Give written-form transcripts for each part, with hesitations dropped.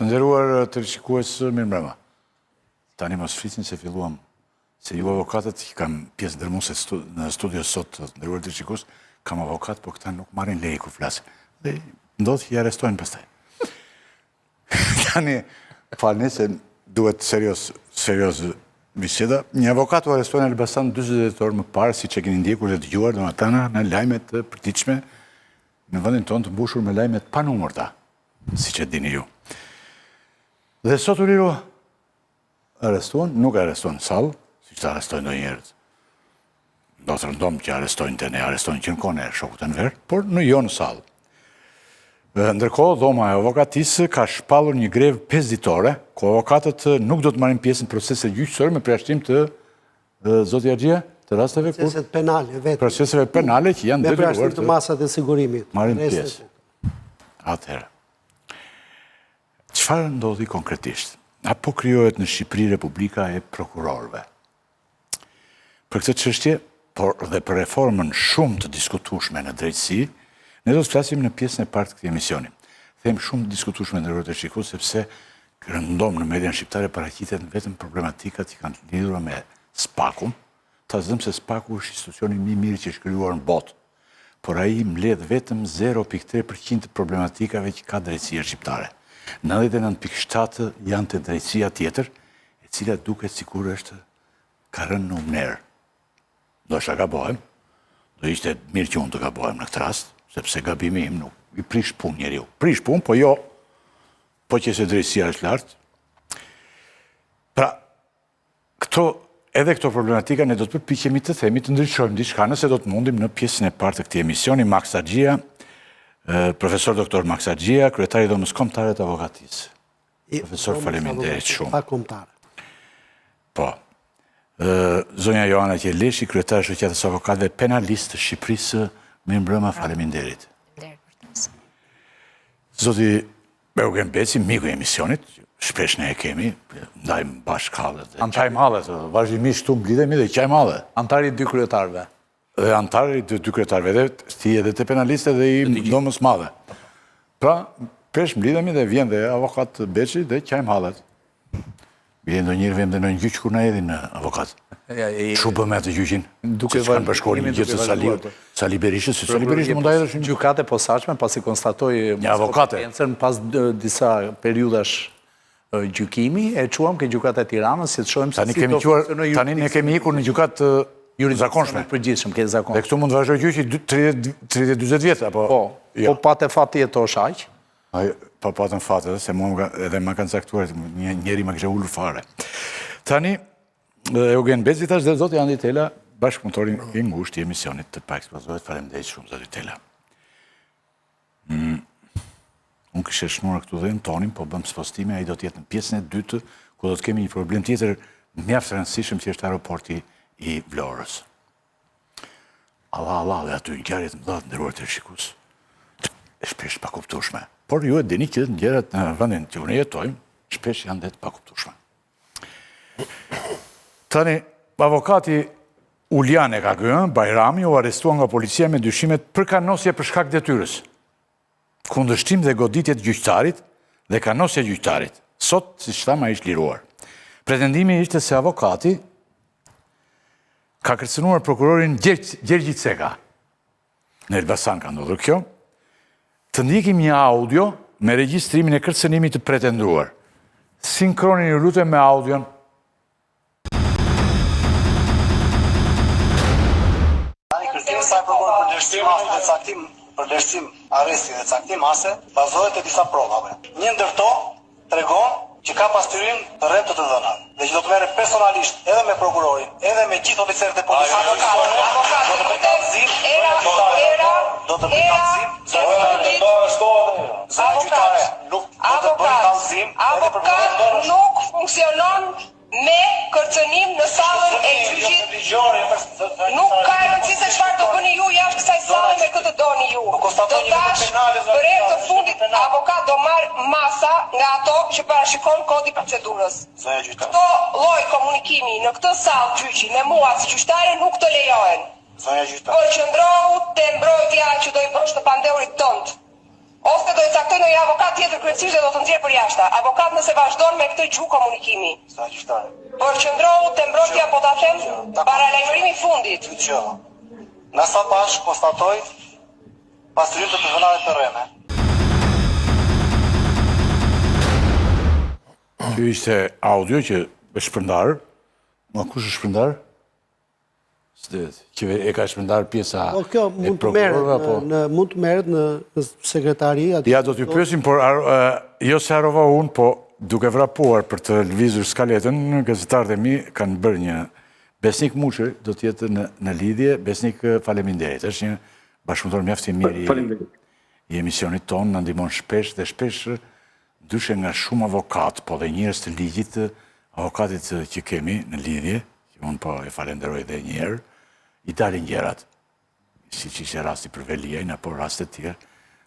Të nderuar të shikues, mirëmbrëma. Tani mos flisin se filluam, se ju avokatët që kam pjesë ndërmuese në studio sot, të nderuar të shikues, kam avokat, por këta nuk marrin leje kur flasin. Dhe ndodh që i arrestojnë pastaj. Tani, falni se duhet serios biseda. Një avokat u arrestojnë në Elbasan 40 orë më parë, siç e keni ndjekur dhe dëgjuar domethënë në lajmet të përditshme në vendin tonë të mbushur me lajmet pa numërta, siç e dini ju. Dhe sot u liru arrestuan, nuk arrestuan në sallë, siç të arrestojnë ndonjëherë. Do të rëndom që arrestojnë të ne, arrestojnë që në kone e shokut e në verë, por në jo në sallë. Ndërkohë, dhoma e avokatisë ka shpallur një grevë 5 ditore, ku avokatët nuk do të marrin pjesë në procese gjyqësore me përjashtim të zoti Axhia, të rasteve kur Proceset penale, vetë. proceseve penale që janë Me detyruar përjashtim të masat e sigurimit. marrin pjesë. Atëherë. Çfarë ndodhi konkretisht? Apo krijohet në Shqipëri Republika e prokurorëve? Për këtë çështje, por dhe për reformën shumë të diskutueshme në drejtësi, ne do të flasim në pjesën e parë të këtij emisioni. Them shumë të diskutueshme ndërkohë të shikues sepse rëndom në median shqiptare paraqitet vetëm problematikat që kanë lidhur me SPAK-un. Ta zëm se SPAK-u është institucioni më i mirë që është krijuar në botë, por ai mbledh vetëm 0.3% të problematikave që ka drejtësia shqiptare. 99.7 janë të drejtësia tjetër, e cila duket sikur është ka rënë në umner. Do shta gabohem, do ishte mirë që unë të gabohem në këtë rast, sepse gabimi im nuk i prish pun njeriu. Prish pun, po jo, po që se drejtësia është lartë. Pra, edhe këto problematika ne do të përpiqemi të themi të ndryshojmë diçka nëse do të mundim në pjesën e parë të këtij emisioni. Max Axhia, profesor doktor Max Axhia, kryetari i dhomës kombëtare të avokatisë. Profesor, faleminderit shumë. Pa kombëtare. Po. Zonja Joana Qeleshi, kryetare e shoqatës së avokatëve penalistë të Shqipërisë, mirëmbrëma, faleminderit. Zoti Eugen Beci, miku i emisionit, shpesh ne e kemi, ndajmë bashkallët. Qaj mallet, vazhdimisht tu mblidhemi dhe qaj mallet. Antari 2 kryetarëve. Dhe antari 2 kryetarëve, dhe ti edhe të penaliste dhe i dhomës madhe. Pra, pesh mblidhemi dhe vjen dhe avokat Beci dhe qaj mallet. Vjen do njërë vjen dhe në gjyq kur na edhin në avokat. Shu bëme atë gjyqin, që kanë përshkori një gjithë Sali Berishës, se Sali Berishë mund a edhe shumë. Gjykate posaçme, pasi konstatoi një avokate. Pas disa periudash gjykimi, e quam ke gjykata e Tiranës, si të shohim se si do funksionojë. Tani ne kemi ikur në gjykat zakonshme. Përgjithshëm, ke zakon. Dhe këtu mund të vazhdoj gjyqi 30-40 vjetë, apo? Po patë fat jetosh aq. Po patën fatë, se edhe ma kanë caktuar, njeri ma kështë ullur fare. Tani, Eugen Beci thash dhe zoti Andi Tela, bashkëpunëtorin i ngushtë i emisionit të paeksplozohet, faleminderit shumë, zoti Tela. Unë kështë shnurë këtu dhe në tonin, po bëm spostime, a i do t'jetë në pjesën e dytë, ku do t'kemi një problem tjetër mjaft rëndësishëm që është aeroporti i Vlorës. Allah, dhe aty në kjarjet më dhatë ndërruar të shikues. E shpesh pa kuptueshme. Por ju e dini që ndjerat në vendin që unë jetojmë, shpesh janë dhe të pa kuptueshme. Tani, avokati Uliane ka gënë, Bajrami u arrestuan nga policia me dyshimet për kanosje për shkak detyrës, kundërshtim dhe goditjet gjyqtarit dhe kanosje gjyqtarit. Sot, si që thamë, a ishtë liruar. Pretendimi ishte se avokati ka kërcënuar prokurorin Gjergji Ceka. Në Elbasan ka ndodhur kjo. Të ndikim një audio me regjistrimin e kërcënimit të pretenduar. Sinkronin një lutem me audion. Përdersim arresti dhe caktim mase bazohet e disa provave. Një ndër to tregon që ka pastyrim të rreth të dhënave dhe që do të merret personalisht edhe me prokurorin, edhe me gjithë oficerët e policisë. Avokat nuk funksionon me kërcënim në sallën e gjyqit. Nuk ka rëndësi se çfarë do bëni ju jashtë kësaj salle me këtë doni ju. Do tash për herë të fundit avokat do marr masa nga ato që parashikon kodi procedurës. Këto lloj komunikimi në këtë sallë gjyqi me mua si gjyqtare nuk të lejohen. Por qëndrohu te mbrojtja që do i bësh të pandeurit tënd. Ose do i caktoj ndonjë avokat tjetër kryesisht do të nxjerr për jashtë. Avokat nëse vazhdon me këtë gjuhë komunikimi. Sa gjyqtare. Por qëndrohu te mbrojtja po ta them para lajmërimit fundit. Dëgjoj. Në sa pash konstatoj pastërim të zënave të rreme. Kjo ishte audio që është shpërndar. Ma kush është shpërndar? Që e ka shpërndar pjesa e prokurorëve, mund të merret në sekretari. Ja, do t'ju pyesim, por jo se harrova unë, po duke vrapuar për të lëvizur skaletën, gazetarët e mi kanë bërë një Besnik Muçi, do t'jetë në lidhje. Besnik, faleminderit. Është një bashkëpunëtor mjaft i mirë i emisionit tonë, na ndihmon shpesh dhe shpesh ndryshe nga shumë avokat, po dhe njerëz të ligjit, avokatit që kemi në lidhje, që unë po e falenderoj dhe një herë, i dalin gjërat, si që ishte rasti për Veliajn, apo rastet tjerë,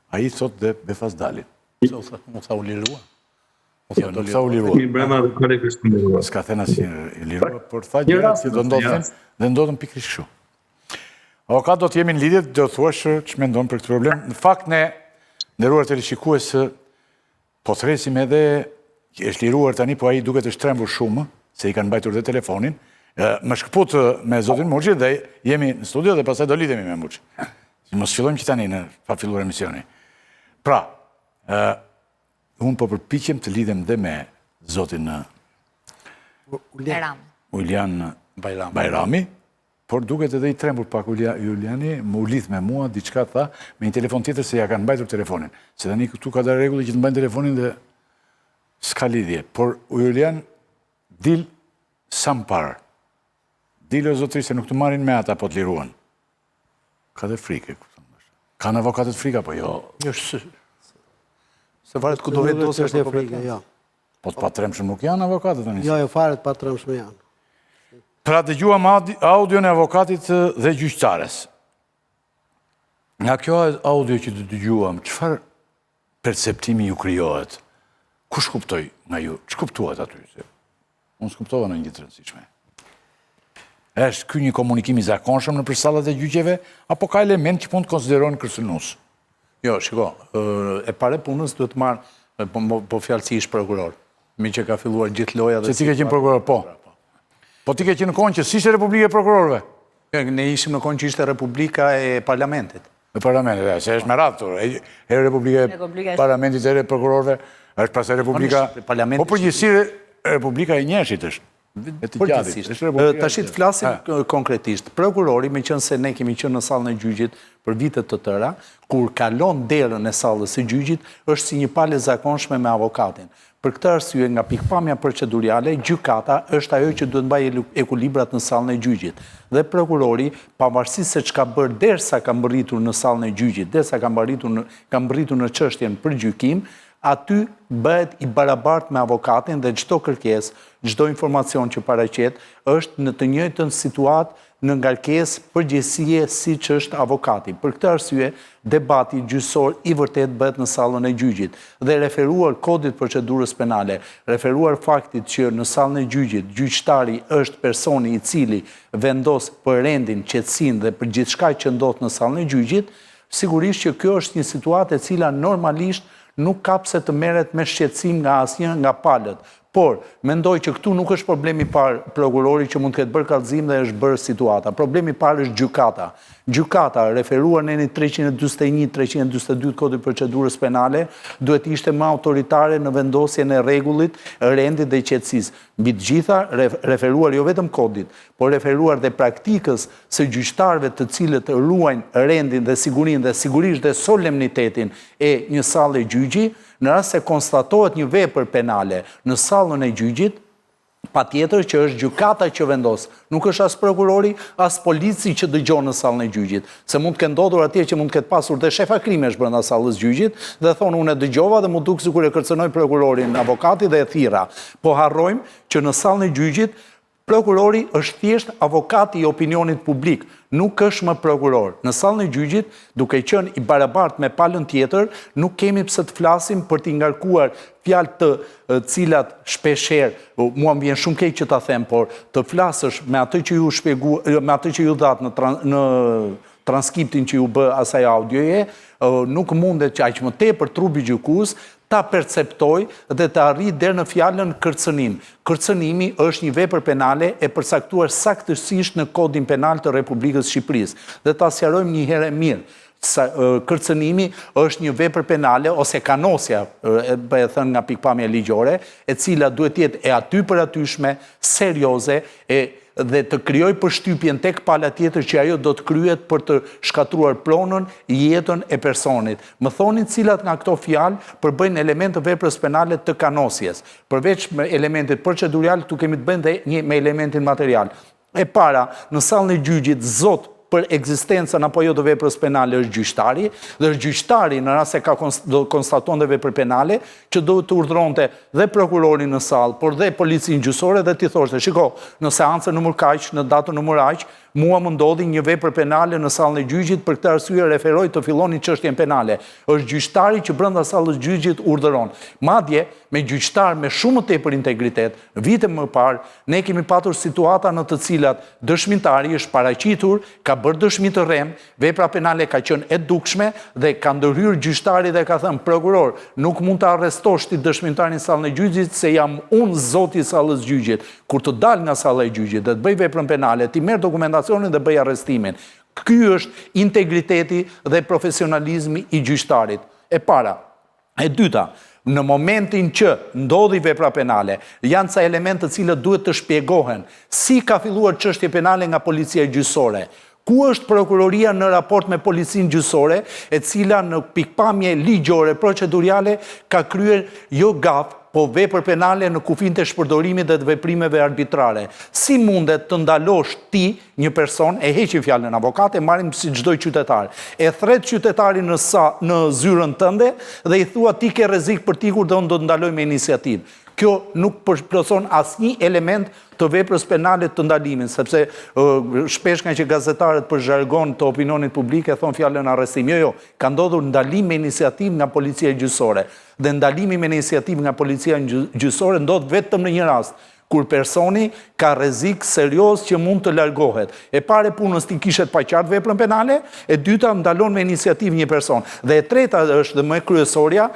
a i thot dhe befas dalin. Mu tha u lirua. Nuk tha u lirua. S'ka thena si lirua, por tha gjërat që do ndodhin dhe ndodhin pikërisht kështu. Avokat do t'jemi në lidhje, do thuash që mendon për këtë problem. Në fakt, ne, nderuar teleshikues, po thresim edhe, është liruar tani, po a i duket është trembur shumë, se i kanë mbajtur dhe telefonin. Më shkëput me zotin Muçi dhe jemi në studio dhe pastaj do lidhemi me Muçi. Mos fillojmë që tani në pa filluar emisioni. Pra, unë po përpiqem të lidhem dhe me zotin Uljan Bajrami, por duket edhe i trembur pak Uljani, më u lidh me mua, diçka tha, me një telefon tjetër se ja kanë mbajtur telefonin. Se tani këtu ka dhe rregulli që të mbajnë telefonin dhe s'ka lidhje. Por Uljan dil sa më parë. Dile o zotri se nuk të marrin me ata po të liruan. Ka dhe frike. Kanë avokatët frika, po jo. Se varet ku do vetë dosja është frike, jo. Po të patremshëm nuk janë avokatët tani. Jo, fare të patremshëm janë. Pra dëgjuam audion e avokatit dhe gjyqtares. Nga kjo audio që të dëgjuam, çfarë perceptimi ju krijohet? Kush kuptoj nga ju? Ç'kuptuat aty? Unë s'kuptova në një të rëndësishme. Është ky një komunikim i zakonshëm në sallat e gjyqeve, apo ka element që mund të konsiderohen kërcënues? Jo, shiko, e pare punës duhet të marrë po fjalësisht prokuror. Mi që ka filluar gjithë loja dhe... Se ti ke qenë prokuror, po. Po ti ke qenë në kohën që s'ishte Republika e Prokurorëve? Ne ishim në kohën që ishte Republika e Parlamentit. E Parlamentit, se është me radhë, e Republika e Parlamentit e Prokurorëve, është pas e Republika... Po përgjithësi Republika e Njeshit është. Ta shi të flasim konkretisht. Prokurori, me qënë se ne kemi qënë në sallën e gjyqit për vitet të tëra, kur kalon derën e sallës e gjyqit, është si një palë e zakonshme me avokatin. Për këtë arsye, nga pikpamja procedurale, gjykata është ajo që duhet mbaj ekuilibrat në sallën e gjyqit. Dhe prokurori, pavarësisht se çka bërë derisa ka mbërritur në sallën e gjyqit, derisa ka mbërritur në çështjen për gjykim, aty bëhet i barabart me avokatin dhe çdo kërkesë, çdo informacion që paraqet është në të njëjtën situatë në ngarkesë përgjegjësie siç është avokati. Për këtë arsye, debati gjyqësor i vërtet bëhet në sallën e gjyqit dhe referuar kodit procedurës penale, referuar faktit që në sallën e gjyqit gjyqtari është personi i cili vendos për rendin, qetësinë dhe për gjithçka që ndodh në sallën e gjyqit, sigurisht që kjo është një situatë e cila normalisht nuk ka pse të merret me shqetësim nga asnjë nga palët. Por, mendoj që këtu nuk është problemi parë prokurori që mund të ketë bërë kallëzim dhe është bërë situata. Problemi parë është gjykata. Gjykata, referuar në 341-342 kodit procedurës penale, duhet ishte më autoritare në vendosjen e rregullit, rendit dhe qetësisë. Mbi të gjitha, referuar jo vetëm kodit, por referuar dhe praktikës së gjyqtarëve të cilët ruajnë rendin dhe sigurinë dhe sigurisht dhe solemnitetin e një salle gjyqi, në rast se konstatohet një vepër penale në sallën e gjyqit, patjetër që është gjykata që vendos. Nuk është as prokurori, as polici që dëgjon në sallën e gjyqit. Se mund të ketë ndodhur atje që mund të ketë pasur dhe shefa krimesh brenda sallës gjyqit dhe thonë unë e dëgjova dhe mu duk sikur e kërcënoi prokurorin, avokati dhe e thirra. Po harrojmë që në sallën e gjyqit prokurori është thjesht avokati i opinionit publik, nuk është më prokuror. Në sallën e gjyqit, duke qenë i barabart me palën tjetër, nuk kemi pse të flasim për t'i ngarkuar fjalë të cilat shpeshherë, mua më vjen shumë keq që ta them, por të flasësh me atë që ju me atë që ju dhat në transkriptin që ju bë asaj audioje, nuk mundet që aq më tepër trupi gjykues ta perceptoj dhe ta arrijë deri në fjalën kërcënim. Kërcënimi është një vepër penale e përcaktuar saktësisht në Kodin Penal të Republikës së Shqipërisë. Dhe ta sqarojmë një herë mirë. Kërcënimi është një vepër penale ose kanosja, për e thënë nga pikpamja ligjore, e cila duhet jetë e aty për atyshme, serioze, dhe të krijoj përshtypjen tek pala tjetër që ajo do të kryhet për të shkatruar pronën, jetën e personit. Më thoni cilat nga këto fjalë përbëjnë element të veprës penale të kanosjes. Përveç me elementit procedurial, tu kemi të bëjmë dhe me elementin material. E para, në sallën e gjyqit, zot për ekzistencën apo jo të veprës penale është gjyqtari, dhe është gjyqtari në rast se do konstaton dhe vepër penale, që do të urdhëronte dhe prokurorin në sallë, por dhe policinë gjyqësore dhe t'i thoshte, shiko, në seancën numër kaq, në datën numër aq, mua më ndodhi një vepër penale në sallën e gjyqit, për këtë arsye referoj të filloni çështjen penale. Është gjyqtari që brenda sallës gjyqit urdhëron. Madje me gjyqtar me shumë më tepër integritet, vite më parë, ne kemi patur situata në të cilat dëshmitari është paraqitur, ka bërë dëshmi të rrem, vepra penale ka qenë e dukshme dhe ka ndërhyrë gjyqtari dhe ka thënë, prokuror, nuk mund të arrestosh ti dëshmitarin në sallën e gjyqit se jam unë zoti i sallës gjyqit. Kur të dal nga salla e gjyqit dhe të bëj veprën penale, ti merr dokumentacionin dhe bëj arrestimin. Ky është integriteti dhe profesionalizmi i gjyqtarit. E para. E dyta, në momentin që ndodhi vepra penale, janë ca elemente të cilët duhet të shpjegohen. Si ka filluar çështje penale nga policia gjyqësore? Ku është prokuroria në raport me policinë gjyqësore, e cila në pikpamje ligjore, proceduriale, ka kryer jo gaf, po vepër penale në kufin të shpërdorimit dhe të veprimeve arbitrare. Si mundet të ndalosh ti një person, e heqim fjalën avokat, e marrim si çdo qytetar, e thret qytetarin në zyrën tënde dhe i thua ti ke rrezik për tikur dhe unë do të ndaloj me iniciativë. Kjo nuk përplotson asnjë element të veprës penale të ndalimin, sepse shpesh nga që gazetarët për zhargon të opinionit publik e thonë fjalën arrestim. Jo, ka ndodhur ndalim me iniciativë nga policia gjyqësore. Dhe ndalimi me iniciativë nga policia gjyqësore ndodh vetëm në një rast, kur personi ka rrezik serioz që mund të largohet. E pare punës ti kishet pa qartë veprën penale, e dyta ndalon me iniciativë një person. Dhe e treta është dhe më kryesorja,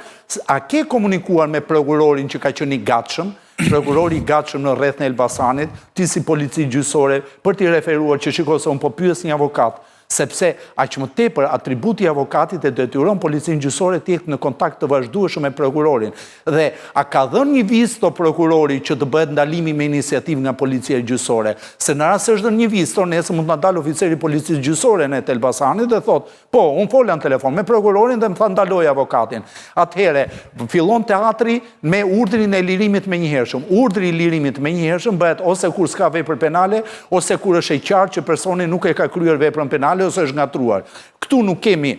a ke komunikuar me prokurorin që ka qenë i gatshëm, prokurori i gatshëm në rrethën e Elbasanit, ti si polici gjyqësore, për t'i referuar që shiko se unë po pyes një avokat, sepse aq më tepër atributi i avokatit e detyron policinë gjyqësore të jetë në kontakt të vazhdueshëm me prokurorin. Dhe a ka dhënë një vizë prokurori që të bëhet ndalimi me iniciativë nga policia gjyqësore? Se në rast se është dhënë një vizë, nesër mund të na dalë oficeri i policisë gjyqësore në Elbasanit dhe thotë, po, unë fola në telefon me prokurorin dhe më tha ndaloj avokatin. Atëherë fillon teatri me urdhrin e lirimit menjëhershëm. Urdhri i lirimit menjëhershëm bëhet ose kur s'ka vepër penale, ose kur është e qartë që personi nuk e ka kryer veprën penale ose është ngatruar. Këtu nuk kemi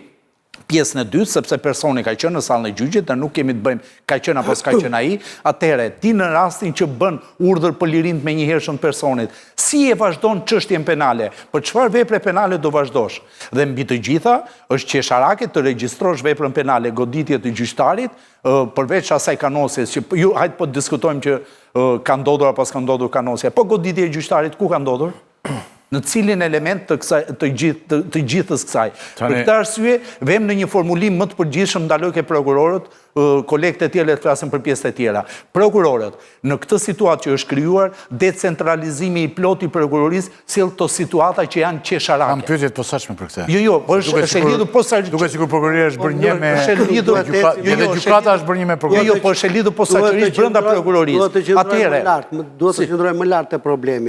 pjesën e dytë, sepse personi ka qenë në sallën e gjyqit dhe nuk kemi të bëjmë ka qenë apo s'ka qenë ai. Atëherë, ti në rastin që bën urdhër për lirim të menjëhershëm të personit, si e vazhdon çështjen penale? Për çfarë vepre penale do vazhdosh? Dhe mbi të gjitha, është qesharake të regjistrosh veprën penale goditje të gjyqtarit, përveç asaj kanosjes që ju hajt po diskutojmë që ka ndodhur apo s'ka ndodhur kanosja. Po goditja e gjyqtarit ku ka ndodhur? Në cilin element të gjithës kësaj. Për këtë arsye, vem në një formulim më të përgjithshëm ndaloj ke prokurorët, kolegët e tjerë të flasin për pjesët e tjera. Prokurorët, në këtë situatë që është krijuar, decentralizimi i plot i prokurorisë sjell këto situata që janë qesharake. Kam pyetje të posaçme për këtë. Jo, është e lidhur posaçërisht. Duket sikur prokuroria është bërë një me edhe gjykata është bërë një me prokurorin. Jo, po është e lidhur posaçërisht brenda prokurorisë. Atëherë, duhet të qëndrojmë më lart te problemi.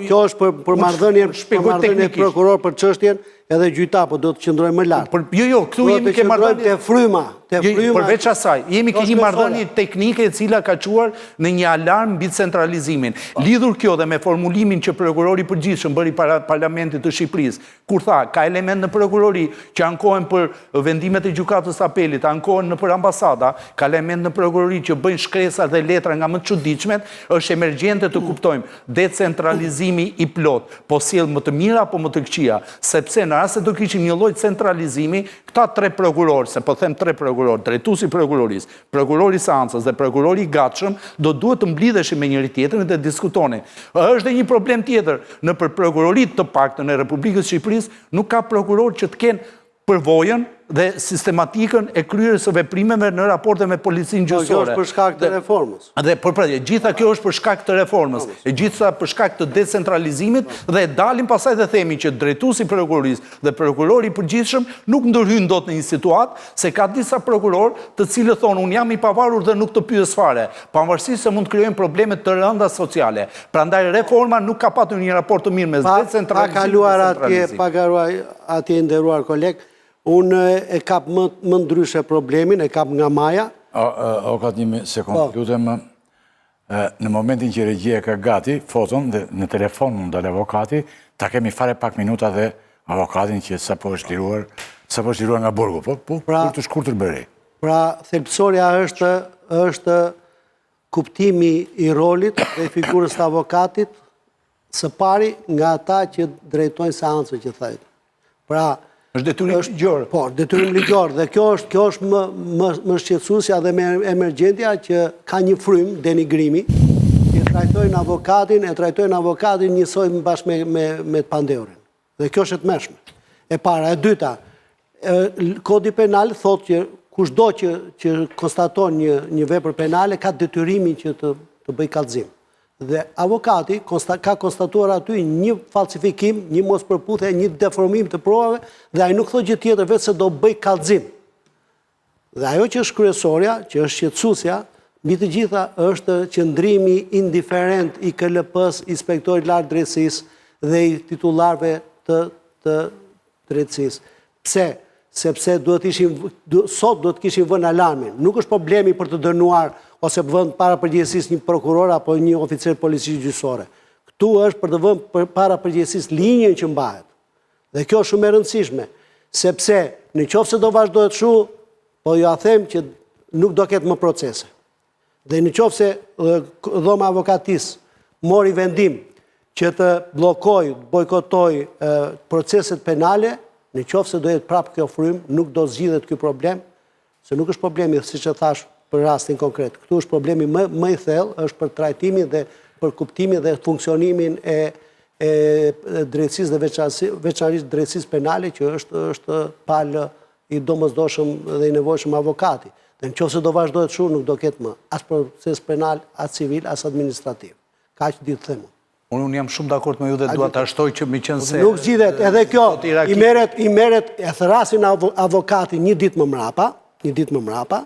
Kjo është për marrëdhënien prokuror për çështjen, edhe gjyqtar, po do të qëndrojmë më lart. Jo, këtu jemi ke marrëdhënie te fryma. Përveç asaj, jemi ke një marrëdhënie teknike e cila ka çuar në një alarm mbi centralizimin. Lidhur kjo dhe me formulimin që prokurori i përgjithshëm bëri para Parlamentit të Shqipërisë, kur tha ka element në prokurori që ankohen për vendimet e gjykatës së apelit, ankohen për ambasada, ka element në prokurori që bëjnë shkresa dhe letra nga më të çuditshmet, është emergjente të kuptojmë decentralizimi i plot, po sjell më të mira apo më të këqija, sepse në rast se do kishim një lloj centralizimi, këta tre prokurorë, se po them tre prokurorë, prokuror, drejtuesi prokurorisë, prokurori i seancës dhe prokurori i gatshëm do duhet të mblidheshin me njëri tjetrin dhe të diskutonin. Është edhe një problem tjetër, nëpër prokuroritë të paktën e Republikës së Shqipërisë nuk ka prokuror që të kenë përvojën dhe sistematikën e kryerjes së veprimeve në raporte me policinë gjyqësore. Kjo është për shkak të reformës. Dhe gjitha kjo është për shkak të reformës, e gjitha për shkak të decentralizimit dhe dalim pasaj dhe themi që drejtuesi prokurorisë dhe prokurori i përgjithshëm nuk ndërhyjnë dot në një situatë se ka disa prokuror të cilët thonë unë jam i pavarur dhe nuk të pyes fare, pavarësisht se mund të krijojnë probleme të rënda sociale. Prandaj reforma nuk ka patur një raport të mirë mes decentralizimit dhe centralizimit. Pa kaluar atje nderuar koleg, unë e kap më ndryshe problemin, e kap nga Maja. O ka një sekundë, lutem, në momentin që regjia ka gati foton dhe në telefon mund dalë avokati, ta kemi fare pak minuta dhe avokatin që sapo është liruar nga burgu, po për të shkurtër bëri. Pra, thelbësoria është kuptimi i rolit dhe figurës të avokatit së pari nga ata që drejtojnë seancën që thajtë. Pra, është detyrim ligjor. Po, detyrim ligjor. Dhe kjo është më shqetësuesja dhe më emergjentja që ka një frym, denigrimi, që e trajtojnë avokatin njësoj bashkë me të pandeurin. Dhe kjo është e tmerrshme. E para, e dyta, Kodi penal thotë që kushdo që konstaton një vepër penale ka detyrimin që të bëj kallëzim. Dhe avokati ka konstatuar aty një falsifikim, një mos përputhje, një deformim të provave dhe ai nuk thotë gjë tjetër vetë se do bëj kallëzim. Dhe ajo që është kryesorja, që është shqetësuesja, mbi të gjitha është qëndrimi indiferent i KLP-s, inspektorit lartë drejtësisë dhe i titullarëve të drejtësisë. Pse? Sepse sot duhet kishin vënë alarmin. Nuk është problemi për të dënuar ose vënë para përgjegjësisë një prokuror apo një oficer policisë gjyqësore. Ktu është për të vënë para përgjegjësisë linjën që mbahet. Dhe kjo është shumë e rëndësishme, sepse nëse do vazhdohet kështu, po ju a them që nuk do ketë më procese. Dhe nëse dhoma avokatisë mori vendim që të bllokojë, bojkotojë proceset penale, nëse do jetë prapë kjo frym, nuk do zgjidhet ky problem, se nuk është problemi, siç e thash, për rastin konkret. Këtu është problemi më i thellë, është për trajtimin dhe për kuptimin dhe funksionimin e drejtësisë dhe veçanërisht drejtësisë penale, që është palë i domosdoshëm dhe i nevojshëm avokati. Dhe nëse do vazhdohet kështu, nuk do ketë më as proces penal, as civil, as administrativ. Kaq di të them. Unë jam shumë dakord me ju dhe dua ta shtoj që mi qenë se... Nuk zgjidhet, edhe kjo, i meret e thrasin avokati një ditë më mrapa,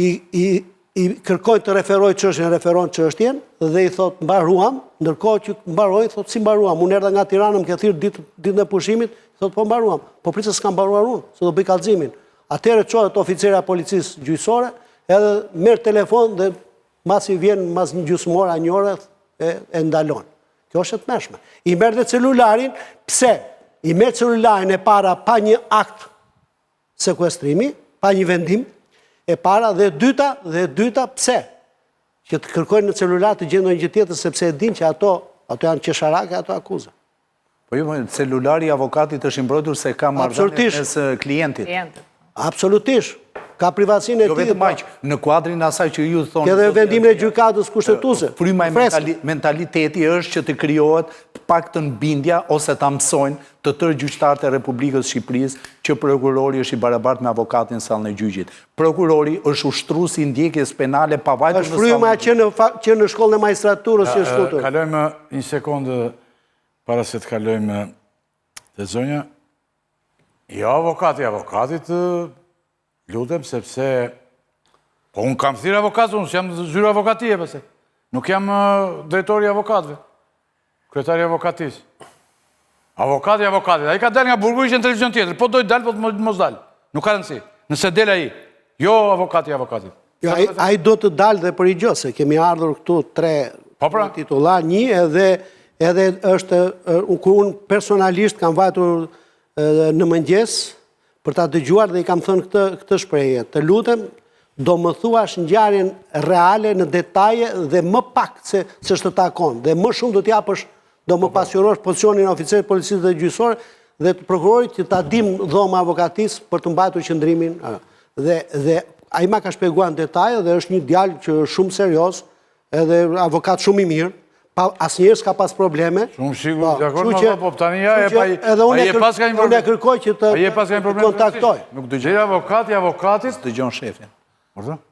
i kërkojnë të referoj çështjen, referon çështjen dhe i thot mbaruam, ndërkohë që mbaroi thot si mbaruam, unë erdha nga Tirana, më ke thirr ditën e pushimit, thot po mbaruam, po prit se s'kam mbaruar unë, se do bëj kallëzimin. Atëherë çohet oficerja e policisë gjyqësore, edhe merr telefon dhe mbasi vjen mbas një gjysmore, një ore e ndalon. Kjo është e tmerrshme. I merr dhe celularin, pse? I merr celularin e para pa një akt sekuestrimi, pa një vendim, e para dhe dyta pse? Që të kërkojnë në celular të gjendojnë gjë tjetër sepse e din që ato janë qesharake, ato akuza. Po jo, celulari i avokatit është i mbrojtur se ka marrëdhënie mes klientit. Absolutisht. Ka privatësinë e tij. Jo vetëm aq, në kuadrin asaj që ju thonë. Edhe vendimin e gjykatës kushtetuese. Fryma e mentaliteti është që të krijohet të paktën bindja ose ta mësojnë të tërë gjyqtarët e Republikës së Shqipërisë që prokurori është i barabartë me avokatin në sallën e gjyqit. Prokurori është ushtruesi i ndjekjes penale pavajtur në fryma që në shkollën e magjistraturës që është futur. Kalojmë një sekondë para se të kalojmë te zonja. Jo avokatit lutem, sepse po unë kam thirë avokatë, unë jam zyrë avokatie, pëse. Nuk jam drejtori avokatëve, kryetari avokatisë. Avokati, a i ka del nga burgu, ishte në televizion tjetër, po dojtë del, po të mos dal. Nuk ka rëndësi, nëse del a i, jo avokatit. A i do të dal dhe për i gjo, se kemi ardhur këtu 3 titular, një edhe është, unë personalisht kam vajtur në mëngjes, për ta dëgjuar dhe i kam thënë këtë shprehje. Të lutem, do më thuash ngjarjen reale në detaje dhe më pak se të takon. Dhe më shumë do t'japësh, do më pasqyrosh pozicionin e oficerit policisë dhe gjyqësor dhe të prokurorit që ta dim dhoma avokatisë për të mbajtur qëndrimin. Dhe ai ma ka shpjeguar në detaj dhe është një djalë që është shumë serioz, edhe avokat shumë i mirë, asnjëherë s'ka pas probleme. Shumë sigur, dakord, po tani ja unë e kërkoj që të kontaktoj. Nuk dëgjoj avokatit. Dëgjon shefin.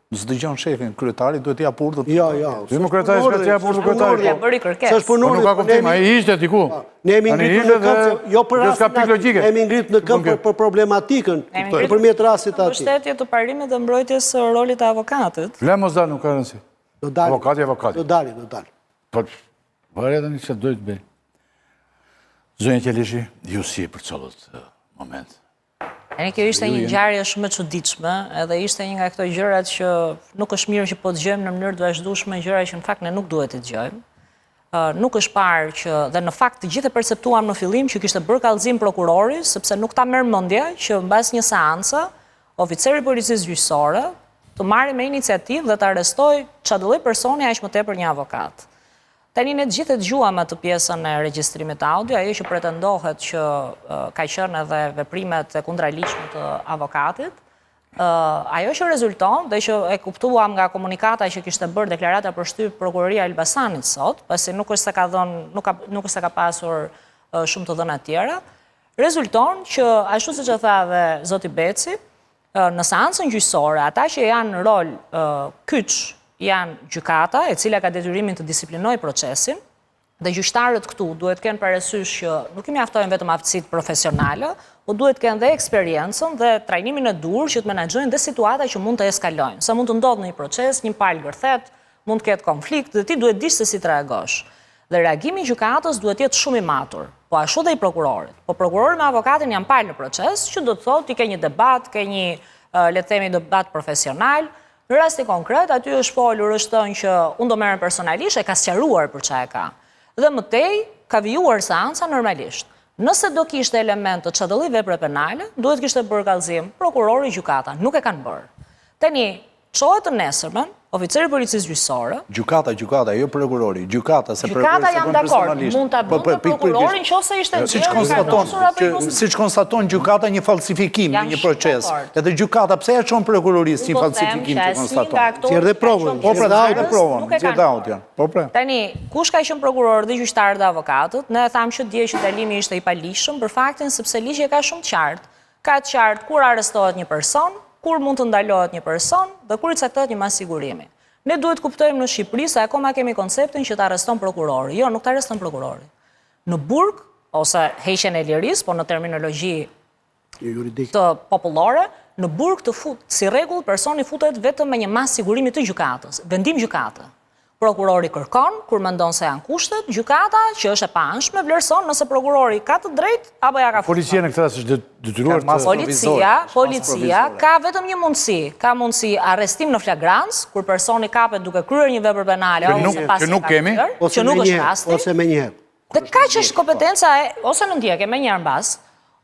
S'dëgjon shefin, kryetari duhet t'ia urdhër. Jo. Ti më kryetari s'ka t'ia urdhër kryetari. Ja bëri kërkesë. Nuk ka kuptim, ai ishte diku. Ne jemi ngritur në këmbë, jo për rastin, jemi ngritur në këmbë për problematikën përmjet rastit atij. Mbështetje të parimit dhe mbrojtjes së rolit të avokatit. Flemos nuk ka rëndësi. Avokati. Do dali. Po, vërë edhe një që dojtë bëj. Zonjë Qelishi, ju si për cëllët moment? Kjo ishte një ngjarje shumë e çuditshme, edhe ishte një nga këto gjërat që nuk është mirë që po dëgjojmë në mënyrë të vazhdueshme, gjëra që në fakt ne nuk duhet të dëgjojmë. Nuk është parë që, dhe në fakt të gjithë e perceptuam në fillim që kishte bërë kallëzim prokurori, sepse nuk ta merr mendje që mbas një seance, oficeri i policisë gjyqësore të marrë me iniciativë dhe të arrestoj çdo lloj personi aq më tepër një avokat. Tani ne gjithë e dëgjuam atë pjesën e regjistrimit audio, ajo që pretendohet që ka qenë edhe veprimet e kundraligjshme të avokatit. Ajo që rezulton dhe që e kuptuam nga komunikata që kishte bërë deklarata për shtyp prokuroria e Elbasanit sot, pasi nuk është se ka pasur shumë të dhëna tjera, rezulton që ashtu siç e tha dhe zoti Beci, në seancën gjyqësore, ata që janë në rol kyç janë gjykata, e cila ka detyrimin të disiplinojë procesin, dhe gjyqtarët këtu duhet kenë parasysh që nuk i mjaftojnë vetëm aftësitë profesionale, po duhet kenë dhe eksperiencën dhe trajnimin e dur që të menaxhojnë dhe situata që mund të eskalojnë. Sa mund të ndodhë në një proces, një palë gërthet, mund të ketë konflikt, dhe ti duhet dish se si të reagosh. Dhe reagimi i gjykatës duhet jetë shumë i matur, po ashtu dhe i prokurorit. Po prokurori me avokatin janë palë në proces, që do të thotë ti ke një debat, ke një, le të themi, debat profesional. Në rasti konkret, aty është folur, është thënë që unë do merrem personalisht, e ka sqaruar për çfarë ka. Dhe mëtej ka vijuar seanca normalisht. Nëse do kishte element të çdo lloji vepre penale, duhet kishte bërë kallëzim prokurori, gjykata, nuk e kanë bërë. Tani, çohet të nesërmen, oficeri i policisë gjyqësore. Gjykata, jo prokurori. Gjykata janë dakord, mund ta bëjë prokurorin nëse ishte siç konstaton gjykata një falsifikim në një proces. Edhe gjykata pse ja çon prokurorisë një falsifikim që konstaton? Ti erdhe provën. Po provën. Po pra. Tani, kush ka qenë prokuror dhe gjyqtar dhe avokatët? Ne e thamë që dje që dalimi ishte i palishëm për faktin sepse ligji ka shumë të qartë. Ka të qartë kur arrestohet një person, kur mund të ndalohet një person dhe kur i caktohet një masë sigurimi. Ne duhet kuptojmë në Shqipëri se akoma kemi konceptin që të arreston prokurori. Jo, nuk të arreston prokurori. Në burg, ose heqjen e lirisë, po në terminologji të popullore, në burg të fut, si rregull, personi futet vetëm me një masë sigurimi të gjykatës, vendim gjykate. Prokurori kërkon, kur mendon se janë kushtet, gjykata, që është e paanshme, vlerëson nëse prokurori ka të drejtë apo ja ka futur. Policia në këtë është detyruar të... Policia ka vetëm një mundësi. Ka mundësi arrestim në flagrancë, kur personi kapet duke kryer një vepër penale, që nuk kemi, që nuk është rasti. Ose me njëherë. Dhe ka që është kompetenca e, ose në ndjekje, me njërë mbas,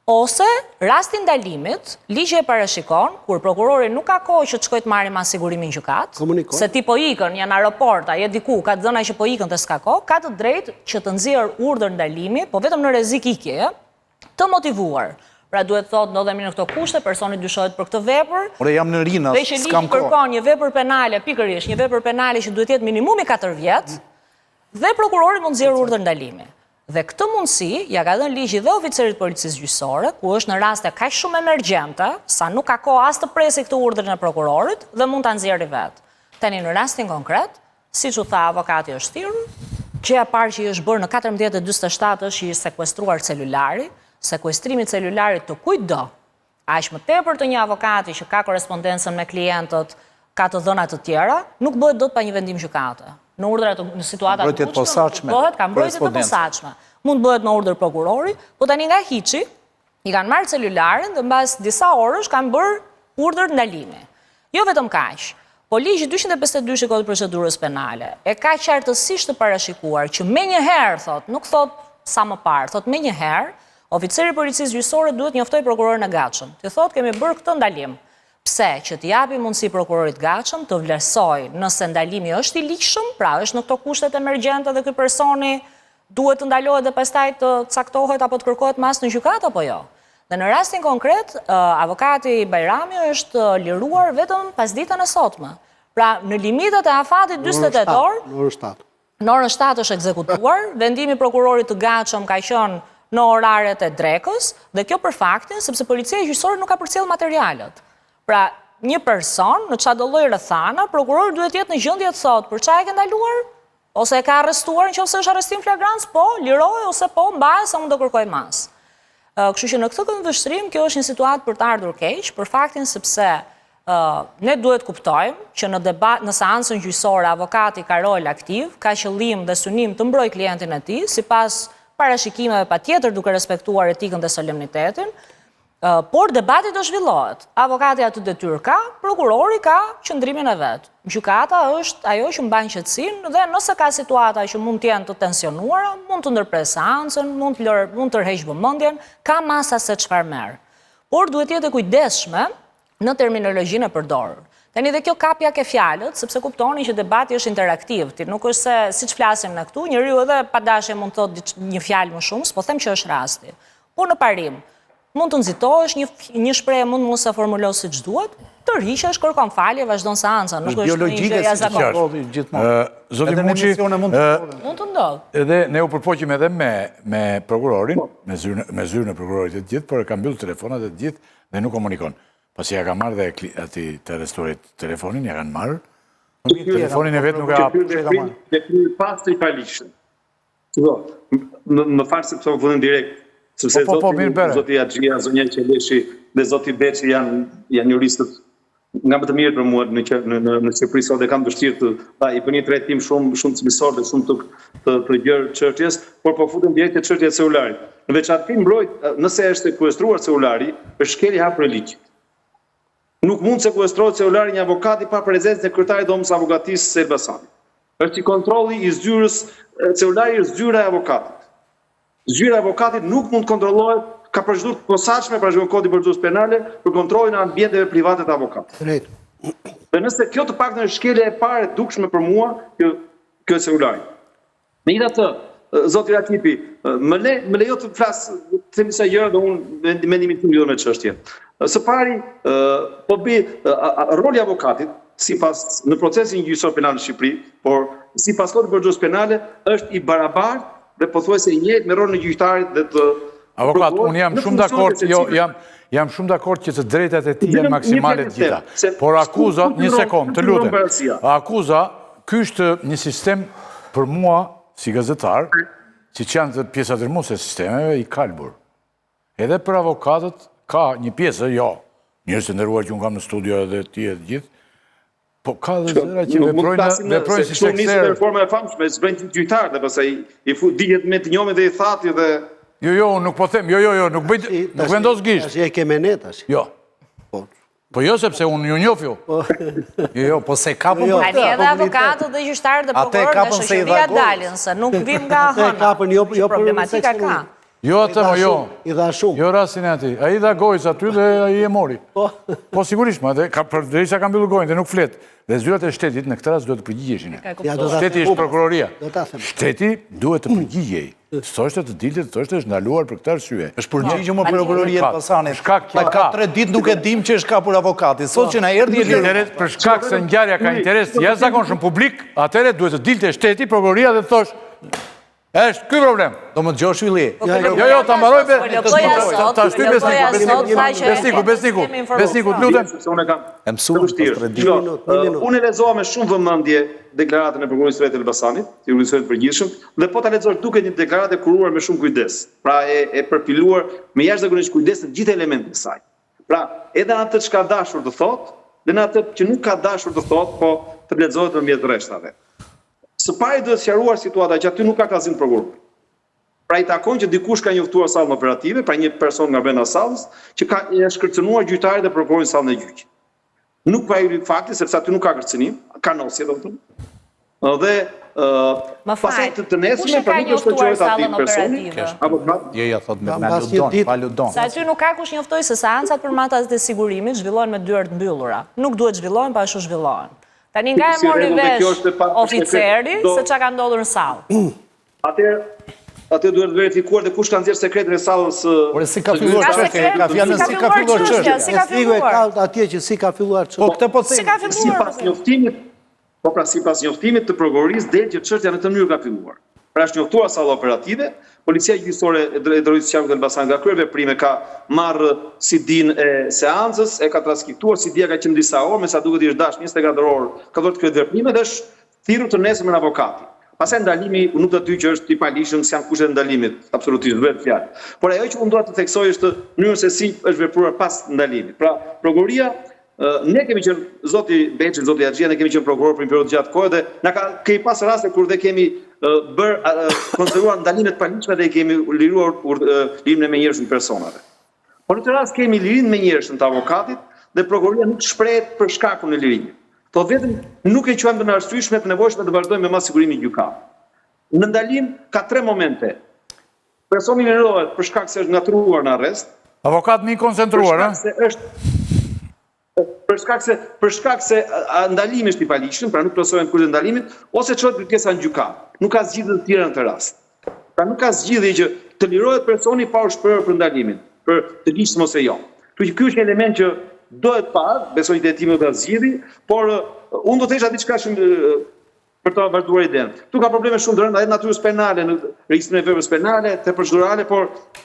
ose rasti ndalimit, ligji e parashikon, kur prokurori nuk ka kohë që të shkojë të marrë mas sigurimin gjykat, se ti po ikën, janë aeroport, a je diku, ka të dhëna që po ikën të s'ka kohë, ka të drejtë që të nxjerrë urdhër ndalimi, po vetëm në rrezik ikje, të motivuar. Pra duhet thotë ndodhemi në këto kushte, personi dyshohet për këtë vepër. Ore jam në rinas, dhe që ligji kërkon një vepër penale, pikërisht, një vepër penale që duhet jetë minimumi 4 vjet, dhe prokurori mund nxjerrë urdhër ndalimi. Dhe këtë mundësi, ja ka dhënë ligji dhe oficerit policisë gjyqësore, ku është në raste kaq shumë emergjente, sa nuk ka kohë as të presi këtë urdhër në prokurorit dhe mund ta nxjerrë vetë. Tani në rastin konkret, siç u tha avokati është thirrur, gjëja e parë që i është bërë në 14:47 është i sekuestruar celulari, sekuestrimi i celularit të kujtdo, aq më tepër të një avokati që ka korrespondencën me klientët, ka të dhëna të tjera, nuk bëhet dot pa një vendim gjykate. Në urdhra në situata të posaçme, ka mbrojtje të posaçme. Mund bëhet me urdhër prokurori, po tani nga hiçi i kanë marrë celularin dhe mbas disa orësh kanë bërë urdhër ndalimi. Jo vetëm kaq, po ligji 252 i Kodit Procedurës Penale e ka qartësisht të parashikuar që menjëherë thot, nuk thot sa më parë, thot menjëherë, oficeri i policisë gjyqësore duhet njoftojë prokurorin e gatshëm. Ti thot kemi bërë këtë ndalim. Pse? Që t'japi mundësi prokurorit gatshëm të vlerësoj nëse ndalimi është i ligjshëm, pra është në këto kushtet emergjente dhe ky personi duhet të ndalohet dhe pastaj të caktohet apo të kërkohet mas në gjykatë apo jo. Dhe në rastin konkret, avokati Bajrami është liruar vetëm pas ditën e sotme. Pra, në limitet e afatit 48 orë, në orën 7 është ekzekutuar, vendimi prokurorit të gatshëm ka qenë në oraret e drekës, dhe kjo për faktin, sepse policia gjyqësore nuk ka përcjell materialet. Pra, një person, në çdo lloj rrethana, prokurori duhet jetë në gjendje të thotë për çfarë e ke ndaluar, ose e ka arrestuar nëse është arrestim flagrant, po, liroj, ose po, mbaj se unë do kërkoj mas. Kështu që në këtë këndvështrim, kjo është një situatë për të ardhur keq, për faktin sepse ne duhet kuptojmë që në seancën gjyqësore avokati ka rol aktiv, ka qëllim dhe synim të mbrojë klientin e tij, sipas parashikimeve patjetër duke respektuar etikën dhe solemnitetin, por debati do zhvillohet. Avokati atë detyrë ka, prokurori ka qëndrimin e vet. Gjykata është ajo që mban qetësinë dhe nëse ka situata që mund të jenë të tensionuara, mund të ndërpres seancën, mund të tërheq vëmendjen, ka masa se çfarë merr. Por duhet jetë e kujdesshme në terminologjinë e përdorur. Tani dhe kjo kapja ke fjalët, sepse kuptoni që debati është interaktiv. Ti nuk është se siç flasim ne këtu, njeriu edhe pa dashje mund të thotë një fjalë më shumë, s'po them që është rasti. Po në parim, mund të nxitohesh, një shprehje mund mos e formulosh siç duhet, tërhiqesh, kërkon falje, vazhdon seancën, nuk është një gjë jashtëzakonshme. Zoti Muçi, mund të ndodh. Edhe ne u përpoqim edhe me prokurorin, me zyrën e prokurorit të gjithë, por e ka mbyll telefonat e gjithë dhe nuk komunikon. Pasi ja ka marrë dhe ati të arrestuarit telefonin, ja kanë marrë, telefonin e vetë nuk e hapë. Dhe kërë pas të i palishën. Më farë se pëso vëndën direkt, sepse zoti Axhia, zonja Qeleshi dhe zoti Beqi janë juristët nga më të mirë për mua në Shqipëri sot dhe kam dështirë të i bëni trajtim shumë cilësor dhe shumë të gjërë çështjes, por po futëm direkt e çështja e celularit. Në veçantë mbrojt, nëse është sekuestruar celulari, është shkelje hapur e ligjit. Nuk mund të sekuestrohet celulari një avokati pa prezencën e kryetarit të dhomës avokatisë së Elbasanit. Është i kontrolli i zyrës, celulari është zyra e avokatit. Zyra e avokatit nuk mund të kontrollohet, ka procedurë të posaçme për Kodit të Procedurës Penale për kontrollin e ambienteve private të avokatit. Dhe nëse kjo të paktën është shkelja e parë e dukshme për mua, kjo celulari. Megjithatë, zoti Rakipi, më lejo të flas, të themi sa gjëra dhe unë mendimin tim lidhur me çështjen. Së pari, po roli avokatit, në procesin gjyqësor penal në Shqipëri, por sipas Kodit të Procedurës Penale, është i barabartë dhe pothuajse i njëjtë me rolin e gjyqtarit dhe të avokat, unë jam shumë dakord, jam shumë dakord që të drejtat e tij janë maksimale të gjitha. Por akuza, një sekond, të lutem. Akuza, ky është një sistem për mua si gazetar, siç janë të pjesa tërmuese e sistemeve, i kalbur. Edhe për avokatët ka një pjesë, jo, njerëz të nderuar që unë kam në studio edhe ti e të gjithë, po ka dhe zëra që veprojnë si sekser. Nisë reforma e famshme, s'bëjnë gjyqtar dhe pastaj i dihet me të njohur dhe i thati dhe Jo, nuk po them, nuk vendos gisht. Tash e ke menet, tash. Jo. Po jo, sepse unë ju njoh ju. Jo, po se kapën për Tani edhe avokatët dhe gjyqtarët dhe prokurorët dhe shoqëria dalin, se nuk vim nga hëna. Problematika ka. Jo atë, jo. I dha shumë. Jo rastin e ati. A i dha gojës aty dhe a i e mori. Po sigurisht, derisa ka mbyllur gojën dhe nuk flet. Dhe zyrat e shtetit në këtë rast duhet të përgjigjeshin. Shteti është prokuroria. Shteti duhet të përgjigjej. Thoshte të dilte, thoshte është ndaluar për këtë arsye. Është përgjigjur më prokuroria e Elbasanit. Ka 3 ditë nuk e dim që është kapur avokati. Sot që na erdhi e lirë. Për shkak se ngjarja ka interes jashtëzakonshëm publik, atëherë duhet të dilte shteti, prokuroria dhe thosh është ky problem. Do më dëgjosh Ylli. Jo, ta mbaroj ta shtyp Besniku, lutem. E mësuar. Unë e lexova me shumë vëmendje deklaratën e prokurorisë së Elbasanit, i juristëve të përgjithshëm, dhe po ta lexosh duket një deklaratë e kuruar me shumë kujdes. Pra e përpiluar me jashtëzakonisht kujdes në gjithë elementet e saj. Pra, edhe në atë që ka dashur të thotë, dhe në atë që nuk ka dashur të thotë, po të lexohet përmjet rreshtave. Së pari duhet sqaruar situata që aty nuk ka kallëzim prokuror. Pra i takon që dikush ka njoftuar sallën operative, pra një person nga brenda sallës, që ka shkërcënuar gjyqtarin dhe prokurorin sallën e gjyqit. Nuk pa i fakti, sepse aty nuk ka kërcënim, ka nosje do të thonë. Dhe pastaj të nesme për nuk është shkëlqyer aty personi, apo ja thot me Paludon. Sa aty nuk ka kush njoftoi se seancat për matat e sigurimit zhvillohen me dyert mbyllura. Nuk duhet zhvillohen pa ashtu zhvillohen. Tani nga e mori vesh oficeri se çka ka ndodhur në sallë. Atëherë atë duhet verifikuar dhe kush ka nxjerrë sekretin e sallës. Por si ka filluar çështja? Ka fjalën si ka filluar çështja? Si ka filluar? Atje që si ka filluar çështja. Po këtë po them. Si ka filluar? Sipas njoftimit të prokurorisë del që çështja në këtë mënyrë ka filluar. Pra është njoftuar salla operative, policia gjyqësore e drejtorisë së qarkut të Elbasanit nga kryer veprime ka marrë CD-n e seancës, e ka transkriptuar, CD-a ka qenë disa orë, me sa duket i është dash 24 orë, ka vërtet kryer veprime dhe është thirrur të nesërmen avokati. Pastaj ndalimi, unë nuk do të ty që është i palishëm, se janë kushtet e ndalimit, absolutisht vetë fjalë. Por ajo që unë dua të theksoj është mënyrën se si është vepruar pas ndalimit. Pra, prokuroria, ne kemi qenë zoti Beçi, zoti Axhia, ne kemi qenë prokuror për një periudhë gjatë kohë dhe na kemi pas raste kur dhe kemi konsideruar ndalimet palishme dhe i kemi liruar lirimin e menjëhershëm të personave. Por në këtë rast kemi lirinë e menjëhershëm të avokatit dhe prokuroria nuk shprehet për shkakun e lirimit. Po vetëm nuk e quajmë të arsyeshme të nevojshme të vazhdojmë me masigurimin gjykatës. Në ndalim ka 3 momente. Personi lirohet për shkak se është ngatruar në arrest. Avokat më i koncentruar, për shkak se ndalimi është i palishëm, pra nuk plotësohen kushtet e ndalimit, ose çohet kërkesa në gjykatë. Nuk ka zgjidhje të tjera në këtë rast. Pra nuk ka zgjidhje që të lirohet personi pa u shprehur për ndalimin, për të ligjshëm ose jo. Ky është një element që dohet parë, besoj që hetimi do ta zgjidhë, por unë do të thesha diçka shumë për të vazhduar idenë. Ktu ka probleme shumë të rënda edhe natyrës penale, në regjistrin e veprave penale, te procedurale, por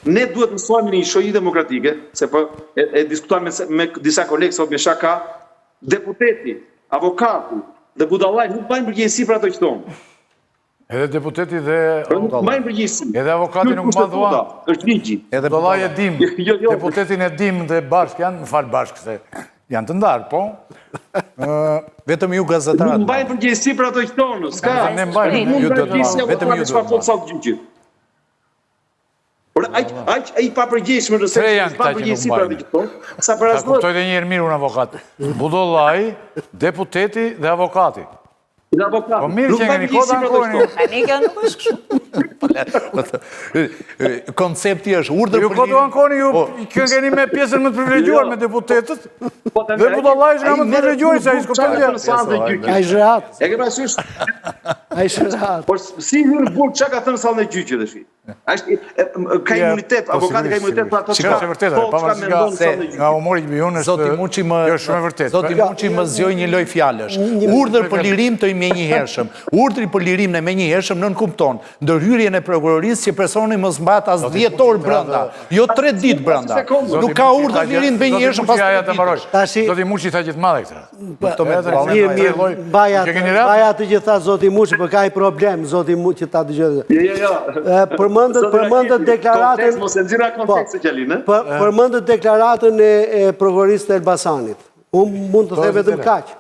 ne duhet mësojmë në një shoqëri demokratike, se po e diskutojmë me disa kolegë sot me shaka, deputeti, avokati dhe budallaj nuk bajnë përgjegjësi për ato që thonë. Edhe deputeti dhe nuk bajnë përgjegjësi. Edhe avokati nuk mban dhua. Është ligji. Edhe budallaji e dim. Deputetin e dim dhe bashk janë, më fal bashk se janë të ndarë, po. Vetëm ju gazetarët. Nuk mbajnë përgjegjësi për ato që thonë, s'ka. Ne mbajmë, ju duhet të vetëm ju duhet të thonë. Por ai pa përgjegjësi nëse pa përgjegjësi për ato që thonë, sa për asgjë. Kuptoj edhe një herë mirë un avokat. Budallaji, deputeti dhe avokati. Dhe avokat. Po mirë që ngeni kod ankoni. Tani kjo nuk është kështu. Koncepti është urdhër ju kod ankoni, ju ngeni me pjesën më të privilegjuar me deputetët. Dhe budallaji është më të privilegjuar se ai s'kupton gjë. Ai zhat. E ke parasysh? Ai zhat. Por si hyn burg çka ka thënë sallën e gjyqit tash? Ka imunitet, avokati ka imunitet për ato çka. Është vërtetë, pavarësisht se nga humori i është Zoti Muçi më është shumë e vërtetë. Zoti Muçi më zgjoi një lloj fjalësh. Urdhër për lirim të menjëhershëm. Urdhri për lirimin e menjëhershëm nën kupton ndërhyrjen e prokurorisë që personi mos mbahet as 10 orë brenda, jo 3 ditë brenda. Nuk ka urdhër lirim të menjëhershëm pas 3 ditësh. Zoti Muçi tha gjithë madhe këtë. Mirë, baja atë që tha Zoti Muçi, por ka një problem Zoti Muçi ta dëgjoj. Jo. Përmendët deklaratën. Mos e nxjerrë kontekstin Qalin, Përmendët deklaratën e prokurorisë të Elbasanit. Unë mund të them vetëm kaq.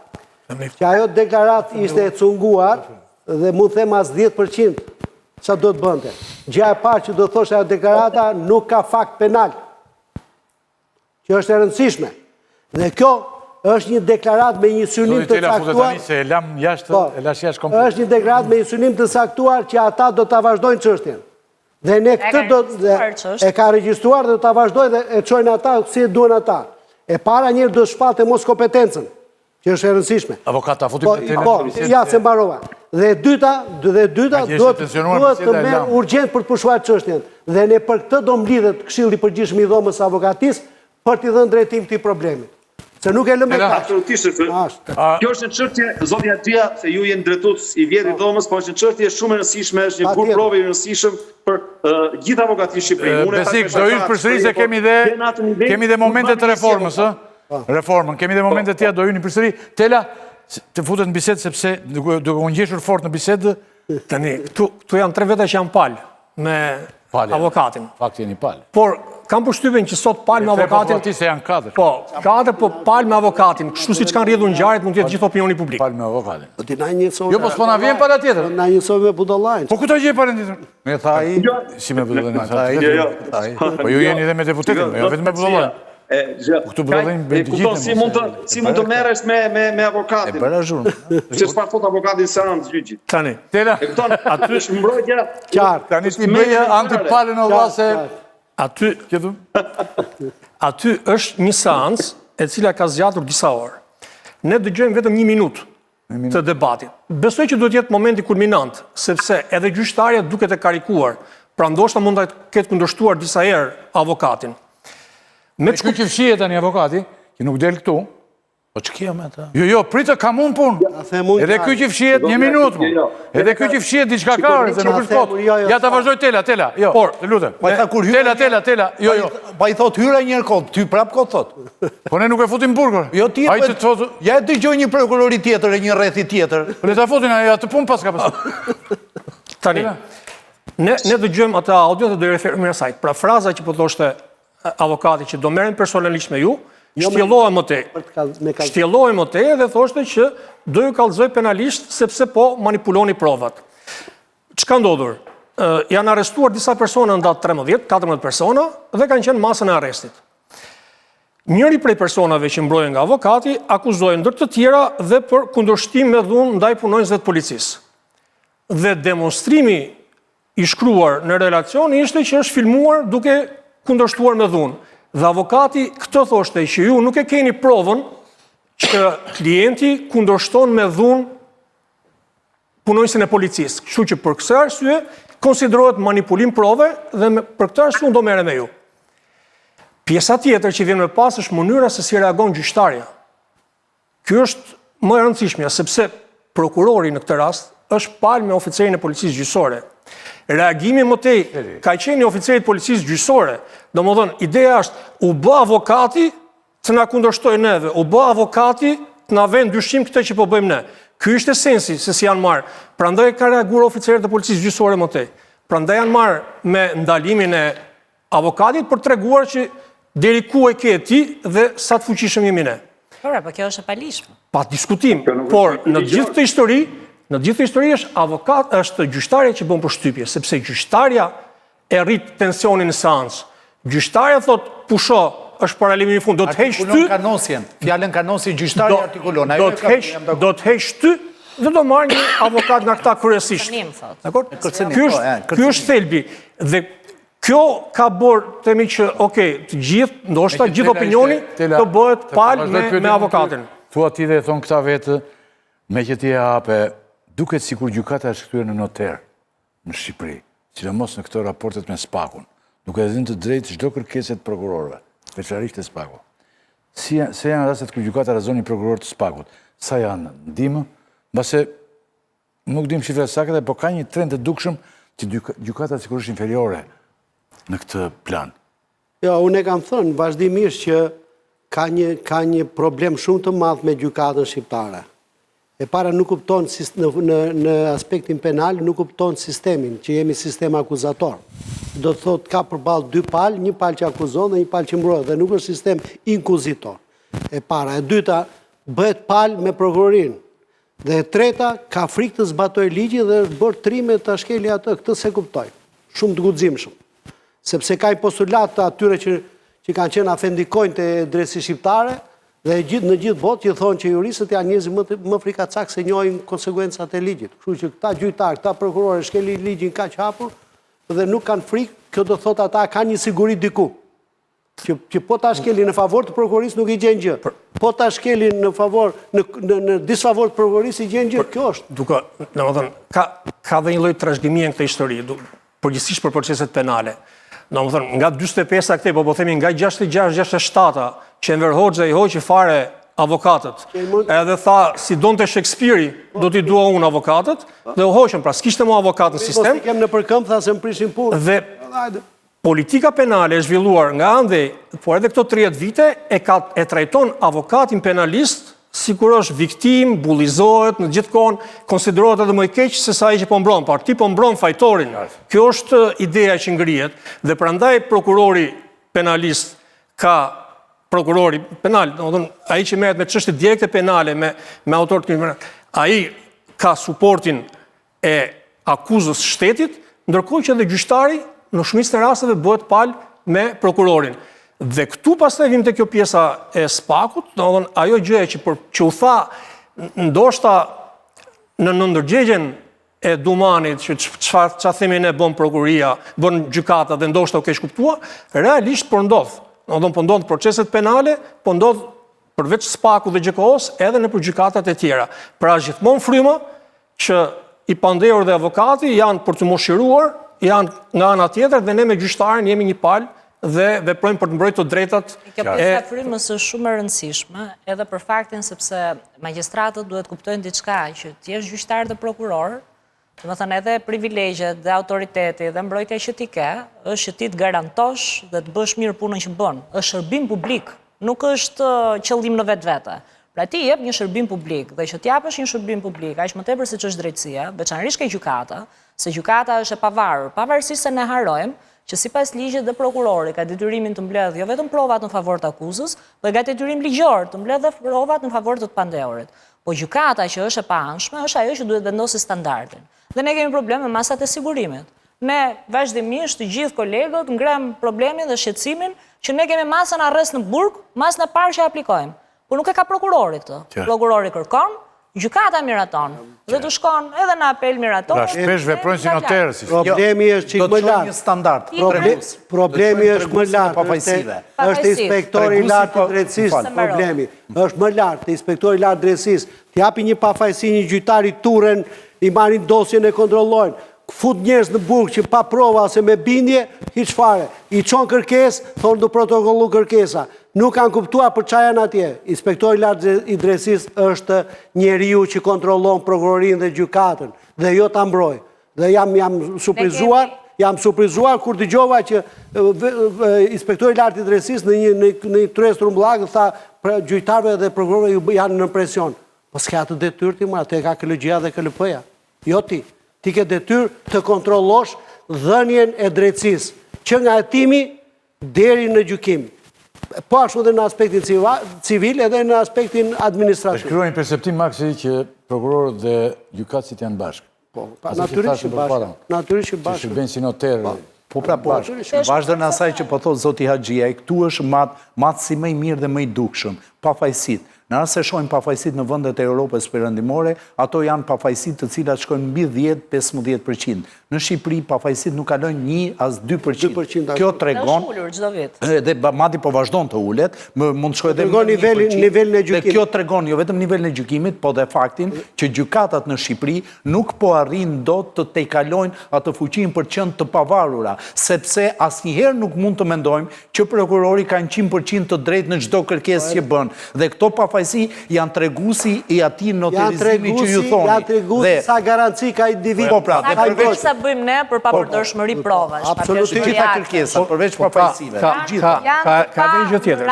Që ajo deklarat ishte e cunguar dhe mund them as 10% sa do të bënte. Gjëja e parë që do thosh ajo deklarata nuk ka fakt penal. Që është e rëndësishme. Dhe kjo është një deklarat me një synim të caktuar. Është një deklarat me një synim të caktuar që ata do ta vazhdojnë çështjen. Dhe ne këtë e ka regjistruar dhe do ta vazhdojnë dhe e çojnë ata si e duan ata. E para njëherë do shpalte mos kompetencën, që është e rëndësishme. Avokata futi për telefon. Po, ja se mbarova. Dhe dyta duhet të merr urgjent për të pushuar çështjen. Dhe ne për këtë do mblidhet Këshilli i Përgjithshëm i Dhomës së Avokatisë për t'i dhënë drejtim këtij problemi. Se nuk e lëmë kaq. Absolutisht. Kjo është një çështje, zoti Axhia, se ju jeni drejtues i vjetë i Dhomës, por është një çështje shumë e rëndësishme, është një gur prove i rëndësishëm për gjithë avokatë në Shqipëri. Besik, do hysh përsëri se kemi dhe momente të reformës, reformën, kemi dhe momente të tjera do hyni përsëri. Tela, të futet në bisedë sepse duke u ngjeshur fort në bisedë. Tani, këtu janë 3 veta që janë palë me avokatin. Fakti jeni palë. Por kam përshtypjen që sot palë me avokatin. Se janë 4. Po, 4, po palë me avokatin. Kështu siç kanë rrjedhur ngjarjet mund të jetë gjithë opinioni publik. Palë me avokatin. Po ti na njësoj. Jo, po s'po na vjen para tjetër. Na njësoj me budallajin. Po ku do gjej para tjetër? Me tha ai. Si me budallajin? Jo. Po ju jeni edhe me deputetin, jo vetëm me budallajin. Këtu budallajin bëjnë të gjithë. Si mund të merresh me avokatin? E bëra zhurmë. Se çfarë thot avokati në seancë gjyqit? Tani. E kupton? Aty është mbrojtja qartë. Tani ti bëje antipalën o vase. Aty është një seancë e cila ka zgjatur disa orë. Ne dëgjojmë vetëm 1 minutë të debatit. Besoj që duhet jetë momenti kulminant, sepse edhe gjyqtarja duket e karikuar, pra ndoshta mund të ketë kundërshtuar disa herë avokatin. Ky që fshihet tani avokati, që nuk del këtu. Po që kjo me ta? Jo, pritë ka mund punë. Edhe ky që fshihet një minutë. Edhe ky që fshihet diçka ka, se nuk është kot. Ja ta vazhdoj Tela. Jo, të lutem. Tela. Jo. Pa i thot hyra njërë kot, ty prap kot thot. Po ne nuk e futim burgur. Jo ti, ja e dëgjoj një prokurori tjetër e një rrethi tjetër. Po le ta futin ajo atë punë pas ka pas. Tani, ne dëgjojmë atë audio dhe do i referohemi asaj. Pra fraza që po thoshte avokati që do merren personalisht me ju, shtjellohem më tej dhe thoshte që do ju kallëzoj penalisht sepse po manipuloni provat. Çka ndodhur? Janë arrestuar disa persona në datë 13-14 persona dhe kanë qenë masën e arrestit. Njëri prej personave që mbrohen nga avokati akuzohen ndër të tjera dhe për kundërshtim me dhunë ndaj punonjësve të policisë. Dhe demonstrimi i shkruar në relacion ishte që është filmuar duke kundërshtuar me dhunë. Dhe avokati këtë thoshte që ju nuk e keni provën që klienti kundërshton me dhunë punonjësin e policisë. Kështu që për kësaj arsye konsiderohet manipulim prove dhe për këtë arsye do merrem me ju. Pjesa tjetër që vjen më pas është mënyra se si reagon gjyqtarja. Ky është më e rëndësishmja sepse prokurori në këtë rast është palë me oficerin e policisë gjyqësore. Reagimi më tej ka qenë i oficerit policisë gjyqësore. Domethënë, ideja është u bë avokati të na kundërshtoj neve, u bë avokati të na vënë dyshim këtë që po bëjmë ne. Ky është esenci se si janë marrë. Prandaj ka reaguar oficerët e policisë gjyqësore më tej. Prandaj janë marrë me ndalimin e avokatit për treguar që deri ku e ke ti dhe sa të fuqishëm jemi ne. Po kjo është e palishme. Pa diskutim, por në gjithë këtë histori, është gjyqtarja që bën përshtypje, sepse gjyqtarja e rrit tensionin në seancë. Gjyqtarja thot pusho, është paralimi i fund, do të heq ty. Fjalën kanosi gjyqtarja artikulon. Do të heq ty dhe do marrë një avokat nga këta kryesisht. Ky është thelbi. Dhe kjo ka bërë, themi që, të gjithë, ndoshta gjithë opinioni të bëhet palë me avokatin. Thua ti dhe thonë këta vetë, me që ti e hape, duket sikur gjykata është kthyer në noter në Shqipëri, sidomos në këto raportet me Spakun, duke dhënë të drejtë çdo kërkesë të prokurorëve, veçanërisht të Spakut. Se janë rastet kur gjykata rrezon një prokuror të Spakut, sa janë ndihmë, mbase nuk dim shifrat saktë, por ka një trend të dukshëm që gjykata sigurisht është inferiore në këtë plan. Jo, unë e kam thënë vazhdimisht që ka një problem shumë të madh me gjykatën shqiptare. E para nuk kupton në aspektin penal, nuk kupton sistemin, që jemi sistem akuzator. Do të thot ka përballë dy palë, një palë që akuzon dhe një palë që mbrohet, dhe nuk është sistem inkuzitor. E para, e dyta, bëhet palë me prokurorin. Dhe e treta, ka frikë të zbatoj ligji dhe është bërë trime të shkeli atë, këtë se kuptoj. Shumë të guximshëm. Sepse ka i postulat të atyre që kanë qenë afendikojnë të drejtësisë shqiptare, dhe në gjithë botë që thonë që juristët janë njerëz më frikacak se njohin konsekuencat e ligjit. Kështu që këta gjyqtarë, këta prokurorë shkelin ligjin kaq hapur dhe nuk kanë frikë, kjo do thotë ata kanë një siguri diku. Që po ta shkelin në favor të prokurorisë nuk i gjen gjë. Po ta shkelin në favor në disfavor të prokurorisë i gjen gjë. Kjo është. Duke, domethënë, ka dhe një lloj trashëgimie në këtë histori, përgjithsisht për proceset penale. Domethënë, nga 45 akte, po themi nga 66-67 që Enver Hoxha i hoqi fare avokatët, edhe tha, si donte Shakespeare-i, do t'i dua unë avokatët, dhe u hoqën, pra s'kishte mu avokat në sistem. Po si kem në përkëmb, tha se më prishin punë. Dhe politika penale e zhvilluar nga andej, por edhe këto 30 vite, e trajton avokatin penalist, si kur është viktim, bullizohet, në gjithë kohën, konsiderohet edhe më i keq se sa ai që po mbron, por ti po mbron fajtorin. Kjo është ideja që ngrihet, dhe prandaj prokurori penalist ka prokurori penal, ai që merret me çështje direkte penale me autor të kriminal, ai ka suportin e akuzës shtetit, ndërkohë që edhe gjyqtari në shumicën e rasteve bëhet palë me prokurorin. Dhe këtu pastaj vim te kjo pjesa e Spakut, ajo gjë që u tha ndoshta në ndërgjegjen e Dumanit që çfarë themi ne bën prokuria, bën gjykata dhe ndoshta u keq kuptua, realisht po ndodh. Po ndodh proceset penale, po ndodh përveç Spaku dhe GKO-s edhe në gjykatat e tjera. Pra gjithmonë fryma që i pandehur dhe avokati janë për të moshiruar janë nga ana tjetër dhe ne me gjyqtarin jemi një palë dhe veprojmë për të mbrojtur të drejtat. Kjo pjesa frymës është shumë e rëndësishme, edhe për faktin sepse magjistratët duhet kuptojnë diçka që ti je gjyqtar dhe prokuror, domethënë edhe privilegjet dhe autoriteti dhe mbrojtja që ti ke, është që ti të garantosh dhe të bësh mirë punën që bën. Është shërbim publik, nuk është qëllim në vetvete. Pra ti jep një shërbim publik dhe që t'japësh një shërbim publik, aq më tepër siç është drejtësia, veçanërisht ke gjykata, se gjykata është e pavarur, pavarësisht se ne harrojmë që sipas ligjit dhe prokurori ka detyrimin të mbledhë jo vetëm provat në favor të akuzës, por ka detyrim ligjor të mbledhë dhe provat në favor të pandehurit. Po gjykata që është e paanshme është ajo që duhet vendosë standardin. Dhe ne kemi problem me masat e sigurimit. Ne vazhdimisht të gjithë kolegët ngrem problemin dhe shqetësimin që ne kemi masën arrest në burg, masën e parë që aplikojmë. Po nuk e ka prokurori këtë. Prokurori kërkon, gjykata miraton. Dhe të shkon edhe në apel miraton. Pra shpesh veprojnë si noterë. Problemi është çik më lart. Një standard. Problemi është më lart. Është inspektori i lartë i drejtësisë problemi. Është më lart, inspektori i lartë i drejtësisë t'japi një pafajësi një gjyqtar i turren, i marrin dosjen e kontrollojnë. Fut njerëz në burg që pa prova ose me bindje, hiç fare. I çon kërkesë, thonë do protokollu kërkesa. Nuk kanë kuptuar për çfarë janë atje. Inspektori i lartë i drejtësisë është njeriu që kontrollon prokurorinë dhe gjykatën dhe jo ta mbroj. Dhe jam surprizuar kur dëgjova që inspektori i lartë i drejtësisë në një tryez trumbullak tha gjyqtarëve dhe prokurorëve janë në presion. Po s'ka të detyrë ti, atë ka KLG-ja dhe KLP-ja. Jo ti. Ti ke detyrë të kontrollosh dhënien e drejtësisë, që nga hetimi deri në gjykim. Po ashtu edhe në aspektin civil edhe në aspektin administrativ. Shkruajnë perceptim maksi që prokurorët dhe gjykatësit janë bashkë. Po, natyrisht që bashkë. Natyrisht që bashkë. Që shërben si noterë. Po pra po, vazhdo në asaj që po thotë zoti Haxhia, këtu është matësi më i mirë dhe më i dukshëm, pafajësit. Në rast se shohim pafajësit në vendet e Europës perëndimore, ato janë pafajësit të cilat shkojnë mbi 10-15%. Në Shqipëri pafajësit nuk kalojnë 1 as 2%. Kjo tregon dhe madje po vazhdon të ulet, mund të shkojë edhe në nivelin e gjykimit. Dhe kjo tregon jo vetëm nivelin e gjykimit, po dhe faktin që gjykatat në Shqipëri nuk po arrin dot të tejkalojnë atë fuqinë për qenë të pavarura, sepse asnjëherë nuk mund të mendojmë që prokurori ka 100% të drejtë në çdo kërkesë që bën. Dhe këto pafajësi janë treguesi i atij noterizimi që ju thoni. Janë treguesi sa garanci ka individi. Po pra, sa bëjmë ne për papërdorshmëri provash. Absolutisht gjitha kërkesat, përveç pafajësive. Ka dhe një gjë tjetër.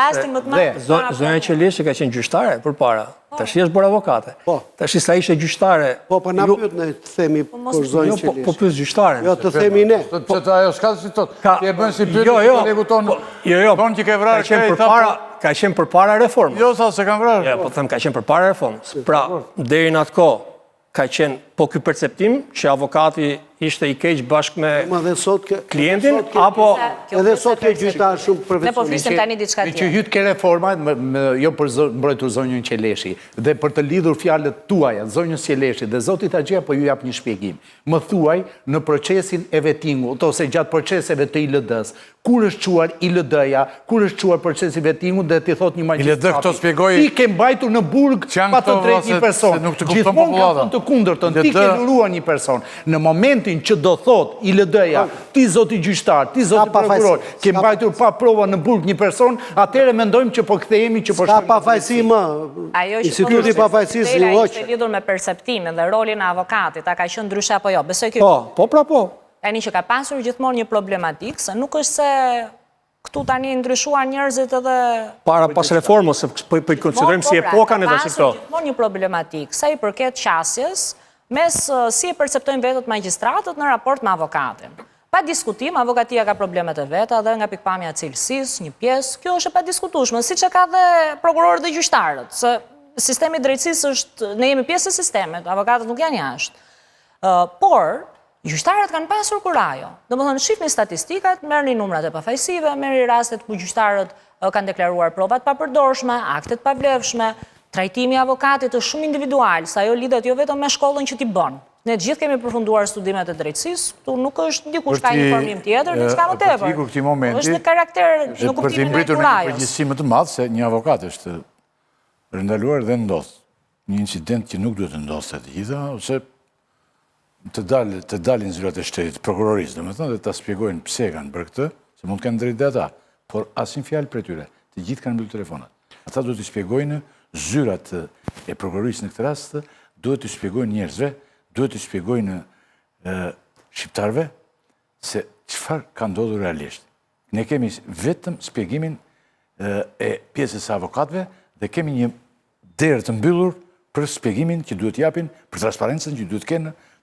Zonja Qelishi ka qenë gjyqtare përpara. Tash është bërë avokate. Tash sa ishte gjyqtare. Po na pyet ne themi për zonjën Qelishi. Po pyet gjyqtaren. Jo të themi ne. Sepse ajo s'ka si thot. Ti e bën si pyetje kolegu ton. Jo. Ton që ke vrarë ka qenë përpara reformës. Jo sa se kanë vrarë. Jo, po them ka qenë përpara reformës. Pra, deri në atë kohë ka qenë po ky perceptim që avokati ishte i keq bashkë me klientin, apo edhe sot ke gjyqtar shumë profesionist. Ne po flisim tani diçka tjetër. Që hyt ke reforma, jo për mbrojtur zonjën Qeleshi, dhe për të lidhur fjalët tuaja, zonjës Qeleshi dhe zotit Haxhia, po ju jap një shpjegim. Më thuaj në procesin e vettingut ose gjatë proceseve të ILD-s, kur është çuar ILD-ja, kur është çuar procesi vettingut dhe ti thot një magjistrat. Ti ke mbajtur në burg pa të drejtë një person. Gjithmonë ka thënë të kundërtën, ti ke luruar një person. Në momentin që do thot ILD-ja, ti zoti gjyqtar, ti zoti prokuror, ke mbajtur pa prova në burg një person, atëherë mendojmë që po kthehemi që po shkojmë. Ka pafajësi më. Instituti i pafajësisë i hoq. Ishte lidhur me perceptimin dhe rolin e avokatit, a ka qenë ndryshe apo jo? Besoj që po. Tani që ka pasur gjithmonë një problematikë, se nuk është se këtu tani ndryshuar njerëzit edhe para pas reformës, se po i konsiderojmë si epokën e tash këto. Ka pasur gjithmonë një problematikë sa i përket qasjes mes si e perceptojnë vetët magjistratët në raport me avokatin. Pa diskutim, avokatia ka problemet e veta dhe nga pikpamja cilësisë, një pjesë, kjo është e pa diskutueshme, siç e ka dhe prokurorët dhe gjyqtarët, se sistemi i drejtësisë është, ne jemi pjesë e sistemit, avokatët nuk janë jashtë. Por gjyqtarët kanë pasur kurajo. Domethënë shihni statistikat, merrni numrat e pafajësive, merrni rastet ku gjyqtarët kanë deklaruar provat papërdorshme, aktet pavlefshme, trajtimi i avokatit është shumë individual, sa ajo lidhet jo vetëm me shkollën që ti bën. Ne të gjithë kemi përfunduar studimet e drejtësisë, këtu nuk është dikush ka një formim tjetër, diçka më tepër. Është në karakter, në kuptimin e kurajos. Për të mbritur një përgjegjësi më të madh se një avokat është rëndaluar dhe ndodh një incident që nuk duhet të ndodhte të gjitha ose të dalin zyrat e shtetit, prokurorisë, dhe ta spjegojnë pse kanë bërë këtë, se mund të kanë drejtë dhe ata, por asin fjalë për tyre, të gjithë kanë mbyllur telefonat. Ata duhet të shpjegojnë zyrat e prokurorisë në këtë rast, duhet të shpjegojnë njerëzve, duhet të shpjegojnë shqiptarve se çfarë ka ndodhur realisht. Ne kemi vetëm shpjegimin e pjesës së avokatëve dhe kemi një derë të mbyllur për shpjegimin që duhet japin, për transparencën që duhet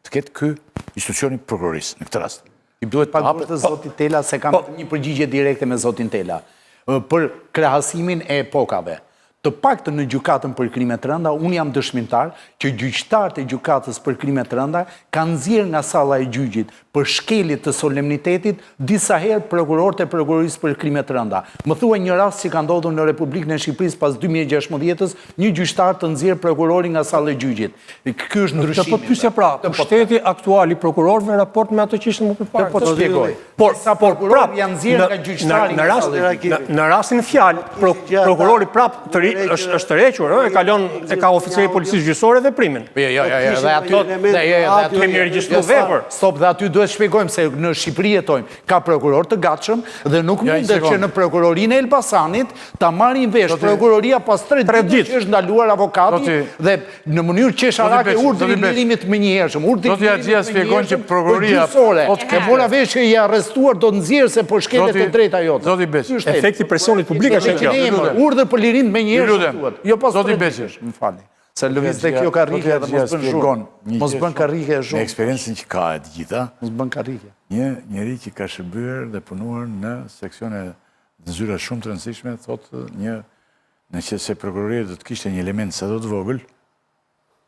të ketë ky institucioni prokurorisë në këtë rast. I duhet paguar të zotit Tela se kam një përgjigje direkte me zotin Tela për krahasimin e epokave. Të paktën në gjykatën për krime të rënda, unë jam dëshmitar që gjyqtarët e gjykatës për krime të rënda kanë nxjerrë nga salla e gjyqit për shkelje të solemnitetit disa herë prokurorët e prokurorisë për krime të rënda. Më thuaj një rast që ka ndodhur në Republikën e Shqipërisë pas 2016-s, një gjyqtar të nxjerr prokurorin nga salla e gjyqit. Ky është ndryshimi. Po pyesja pra, pushteti aktual i prokurorëve në raport me ato që ishte më përpara. Po të shpjegoj. Por prokurori janë nxjerrë nga gjyqtari. Në rastin fjalë, prokurori prap është tërhequr, e kalon e ka oficeri policisë gjyqësore veprimin. Dhe kemi regjistruar vepër. Stop, dhe aty duhet shpjegojmë se në Shqipëri jetojmë, ka prokuror të gatshëm dhe nuk mundet që në prokurorinë e Elbasanit ta marrin vesh prokuroria pas 3 ditë që është ndaluar avokati dhe në mënyrë qesharake urdhri i lirimit më njëhershëm. Do t'ja gjia shpjegojnë që prokuroria e mora vesh që i arrestuar do të nxjerrë se po shkelet e drejta jote. Zoti Beqi. Efekti presionit publik është kjo. Urdhër për lirim më njëhershëm. Jo pas Zoti Beqi. Më falni. Se lëviz dhe kjo karrike dhe mos bën zhurmë. Mos bën karrike e zhurmë. Me eksperiencën që ka e të gjitha, mos bën karrike. Një njeri që ka shërbyer dhe punuar në seksione zyra shumë të rëndësishme, thotë në që se prokuroria do të kishte një element sa do të vogël,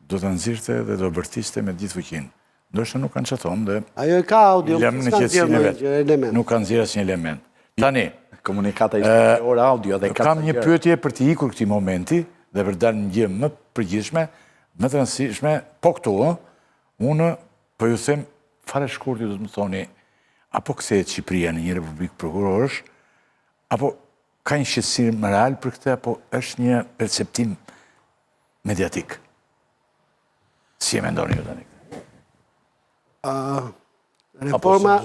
do të nxirrte dhe do bërtiste me gjithë fuqinë. Ndoshta nuk kanë çaton dhe ajo e ka audio, nuk kanë nxjerrë asnjë element. Tani, komunikata ishte ora audio dhe kam një pyetje për të ikur këtij momenti dhe për dalë një gjë më përgjithshme, më të rëndësishme, po këtu, unë po ju them fare shkurt ju do të më thoni, apo kthehet Shqipëria në një republikë prokurorësh, apo ka një shqetësim real për këtë, apo është një perceptim mediatik. Si e mendoni ju tani? Reforma,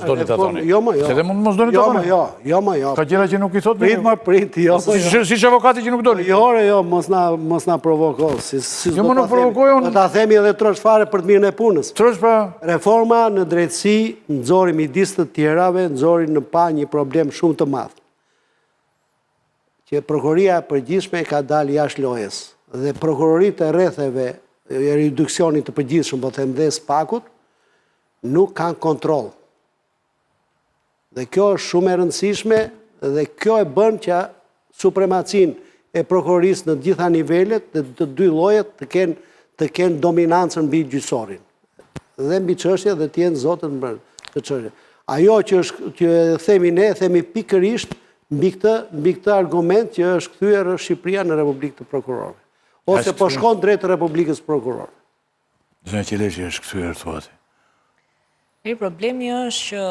jo më jo. Se dhe mund mos doni të thoni? Jo më jo. Ka gjëra që nuk i thot? Prit, jo më jo. Si që avokati që nuk doli? Jo, mos na provoko. Jo më nuk provokoj unë. Do ta themi edhe trosh fare për të mirën e punës. Trosh pra? Reforma në drejtësi nxori midis të tjerave, nxori në pa një problem shumë të madh. Që prokuroria e përgjithshme ka dalë jashtë lojës dhe prokuroritë e rretheve e reduksionit të përgjithshëm, po them dhe spakut, nuk kanë kontrol. Dhe kjo është shumë e rëndësishme dhe kjo e bën që supremacin e prokurorisë në gjitha nivelet dhe të dy llojet të kenë dominancën mbi gjyqësorin. Dhe mbi çështje dhe të jenë zotën mbi të çështje. Ajo që themi ne, themi pikërisht mbi këtë argument që është kthyer Shqipëria në Republikë të Prokurorëve. Ose po shkon drejt Republikës Prokurorëve. Zonja Qeleshi është kthyer thuati. Problemi është që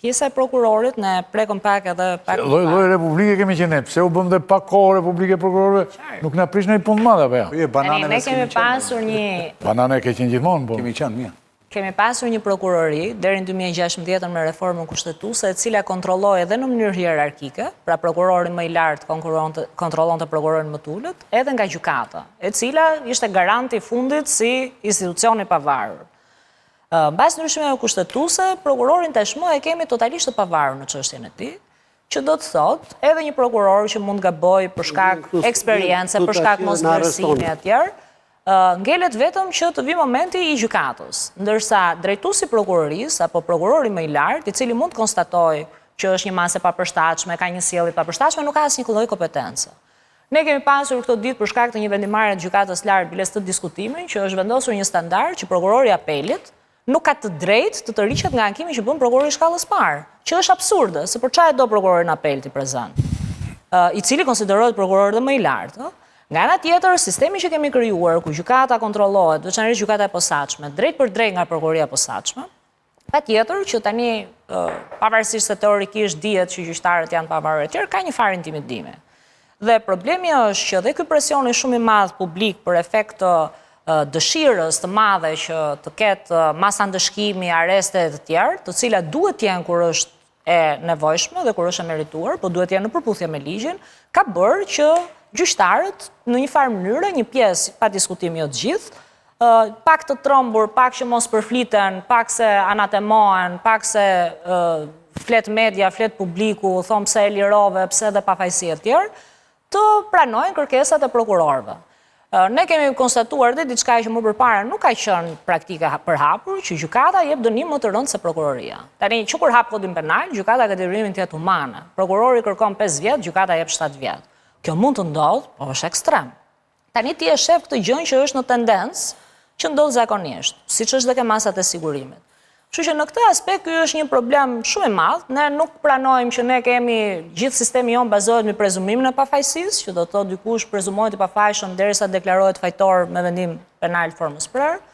pjesa e prokurorit në prekon pak edhe pak... Lloj republike kemi që ne, pse u bëm dhe pak kohë republike prokurorëve, nuk na prish në i punë madhe, apo ja? Ne kemi pasur një... Banane ke qenë gjithmonë, po? Kemi qenë, mirë. Kemi pasur një prokurori, deri në 2016 me reformën kushtetuese, e cila kontrolloi edhe në mënyrë hierarkike, pra prokurori më i lartë kontrollonte prokurorin më të ulët, edhe nga gjykata, e cila ishte garanti i fundit si institucion i pavarur. Mbas ndryshimeve kushtetuese, prokurorin tashmë e kemi totalisht të pavarur në çështjen e tij, që do të thotë edhe një prokuror që mund gaboj për shkak eksperiencë, për shkak mosvërësimi e tjerë, ngelet vetëm që të vi momenti i gjykatës, ndërsa drejtuesi prokurorisë apo prokurori më i lartë, i cili mund të konstatojë që është një masë e papërshtatshme, ka një sjellje të papërshtatshme, nuk ka asnjë lloj kompetence. Ne kemi pasur këto ditë për shkak të një vendimarrje të gjykatës lartë biles të diskutimin, që është vendosur një standard që prokurori i apelit nuk ka të drejtë të tërhiqet nga ankimi që bën prokurori i shkallës parë, që është absurde, se për çfarë do prokurori në apel të prezant, i cili konsiderohet prokuror dhe më i lartë. Nga ana tjetër, sistemi që kemi krijuar, ku gjykata kontrollohet, veçanërisht gjykata e posaçme, drejt për drejt nga prokuroria e posaçme, patjetër që tani, pavarësisht se teorikisht dihet që gjyqtarët janë pavarur e tjerë, ka një farë intimidimi. Dhe problemi është që dhe ky presion është shumë i madh publik për efekt të dëshirës të madhe që të ketë masa ndëshkimi, areste e të tjerë, të cilat duhet jenë kur është e nevojshme dhe kur është e merituar, po duhet jenë në përputhje me ligjin, ka bërë që gjyqtarët në një farë mënyrë, një pjesë pa diskutim jo të gjithë, pak të trombur, pak që mos përfliten, pak se anatemohen, pak se flet media, flet publiku, thonë pse e lirove, pse dhe pafajësi e tjerë, të pranojnë kërkesat e prokurorëve. Ne kemi konstatuar dhe diçka që më përpara nuk ka qenë praktika përhapur, që gjykata jep dënim më të rëndë se prokuroria. Tani që kur hap kodin penal, gjykata ka detyrimin të jetë humane. Prokurori kërkon 5 vjet, gjykata jep 7 vjet. Kjo mund të ndodhë, po është ekstrem. Tani ti e shef këtë gjën që është në tendencë që ndodhë zakonisht, siç është dhe ke masat e sigurimit. Kështu që në këtë aspekt ky është një problem shumë i madh. Ne nuk pranojmë që ne kemi gjithë sistemi jon bazohet me prezumimin e pafajësisë, që do të thotë dikush prezumohet i pafajshëm derisa deklarohet fajtor me vendim penal formës prerë.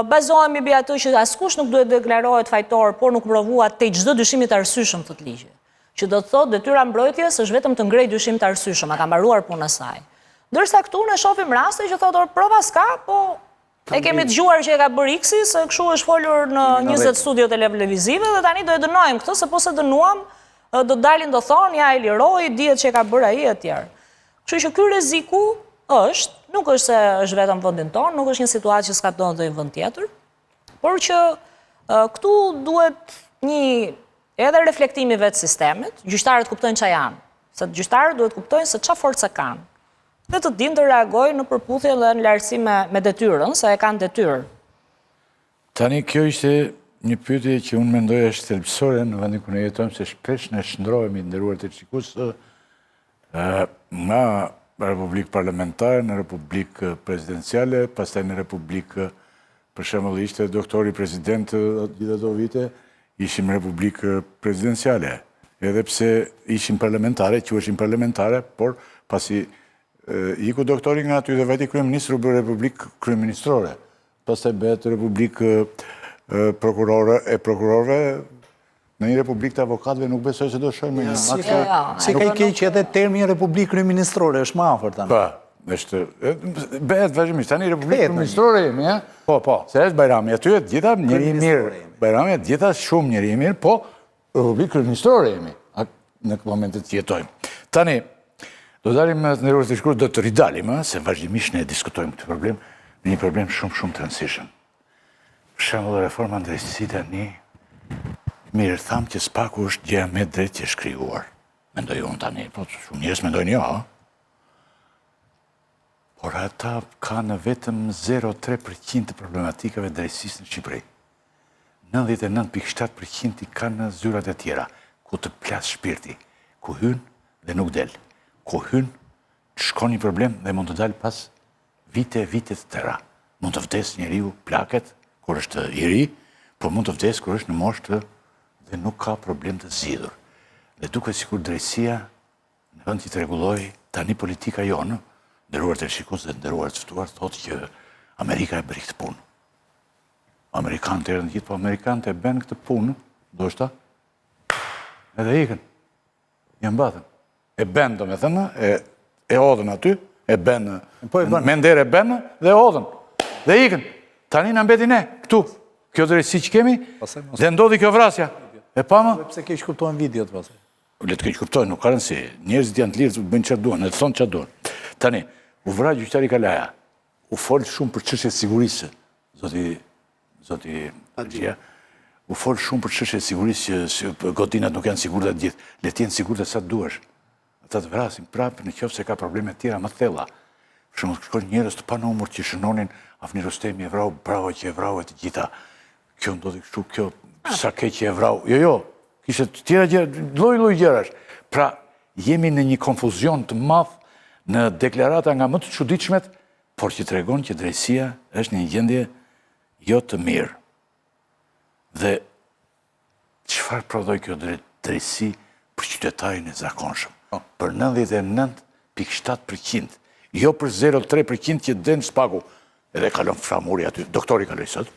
Bazohemi mbi atë që askush nuk duhet deklarohet fajtor, por nuk provuat te çdo dyshim i të arsyeshëm thot ligji. Që do të thotë detyra mbrojtjes është vetëm të ngrejë dyshim të arsyeshëm, a ka mbaruar puna e saj. Ndërsa këtu ne shohim raste që thotë prova s'ka, po e kemi dëgjuar që e ka bërë X-i, se kështu është folur në 20 studio televizive dhe tani do e dënojmë këtë, se po se dënuam, do dalin do thonë, ja e liroi, dihet që e ka bërë ai e tjerë. Kështu që ky rreziku është, nuk është se është vetëm vendin tonë, nuk është një situatë që s'ka ndodhur në një vend tjetër, por që këtu duhet një edhe reflektimi vetë sistemit, gjyqtarët kuptojnë çfarë janë, se gjyqtarët duhet kuptojnë se çfarë forcë kanë. Dhe të dinë të reagojnë në përputhje dhe në lartësi me detyrën, se e kanë detyrë. Tani kjo ishte një pyetje që unë mendoj është thelbësore në vendin ku ne jetojmë, se shpesh ne shndrohemi nderuar të shikues nga Republikë Parlamentare në Republikë Presidenciale, pastaj në Republikë, për shembull ishte doktori president gjithë ato vite, ishim Republikë Presidenciale. Edhe pse ishim parlamentare, quheshim parlamentare, por pasi iku doktori nga aty dhe vajti kryeministru për Republikë kryeministrore. Pastaj bëhet Republikë prokurorëve në një Republikë të avokatëve, nuk besoj se do shojmë një atë. Si ka i keq edhe termi Republikë kryeministrore, është më afër tani. Po, është bëhet vazhdimisht tani Republikë kryeministrore jemi, ja? Po. Se është Bajrami aty, gjitha njëri i mirë. Bajrami gjitha shumë njëri i mirë, po Republikë kryeministrore jemi në momentet që jetojmë. Tani do dalim në nderuar të shikues, do të ridalim, se vazhdimisht ne diskutojmë këtë problem, në një problem shumë të rëndësishëm. Për shembull, reforma drejtësisë tani, mirë tham që spaku është gjëja më e drejtë që është krijuar. Mendoj unë tani, po shumë njerëz mendojnë jo. Por ata kanë vetëm 0,3% të problematikave drejtësisë në Shqipëri. 99,7% i kanë në zyrat e tjera, ku të plas shpirti, ku hyn dhe nuk del. Ku hyn, të shkon një problem dhe mund të dalë pas vite të tëra. Mund të vdes njeriu plaket, kur është i ri, por mund të vdes kur është në moshë dhe nuk ka problem të zgjidhur. Dhe duket sikur drejtësia në vend që të rregullojë tani politika jonë, nderuar të shikues dhe nderuar të ftuar, thotë që Amerika e bëri këtë punë. Amerikanët erën gjithë, po amerikanët e bën këtë punë, ndoshta, edhe ikën. Janë mbathën. E ben, do me thënë, e odhën aty, e ben, me ndere e ben, dhe e odhën, dhe ikën. Tani në mbeti ne, këtu, kjo drejtësi që kemi, dhe ndodhi kjo vrasja. E pama? Pse keq kuptojnë videot, pasaj? Le të keq kuptojnë, nuk ka rëndësi. Njerëzit janë të lirë të bëjnë çfarë duan, e të thonë çfarë duan. Tani, u vra gjyqtari Kalaja, u folë shumë për çështje sigurisë, zoti Gjia, u folë shumë për çështje sigurisë që godinat nuk janë sigurta të gjithë, le të jenë sigurta sa të duash. Ata të vrasin prapë në qoftë se ka probleme tjera më thella. Për shembull, shkojnë njerëz të panumur që shënonin Afni Rostemi e vrau, bravo që e vrau e të gjitha. Kjo ndodhi kështu, kjo sa keq që e vrau. Jo, kishte të tjera gjëra, lloj gjërash. Pra, jemi në një konfuzion të madh në deklarata nga më të çuditshmet, por që tregon që drejtësia është në një gjendje jo të mirë. Dhe çfarë prodhoi kjo drejtësi për qytetarin e zakonshëm? Për 99,7%, jo për 0,3% që den spaku, edhe kalon framuri aty, doktori kaloj sot,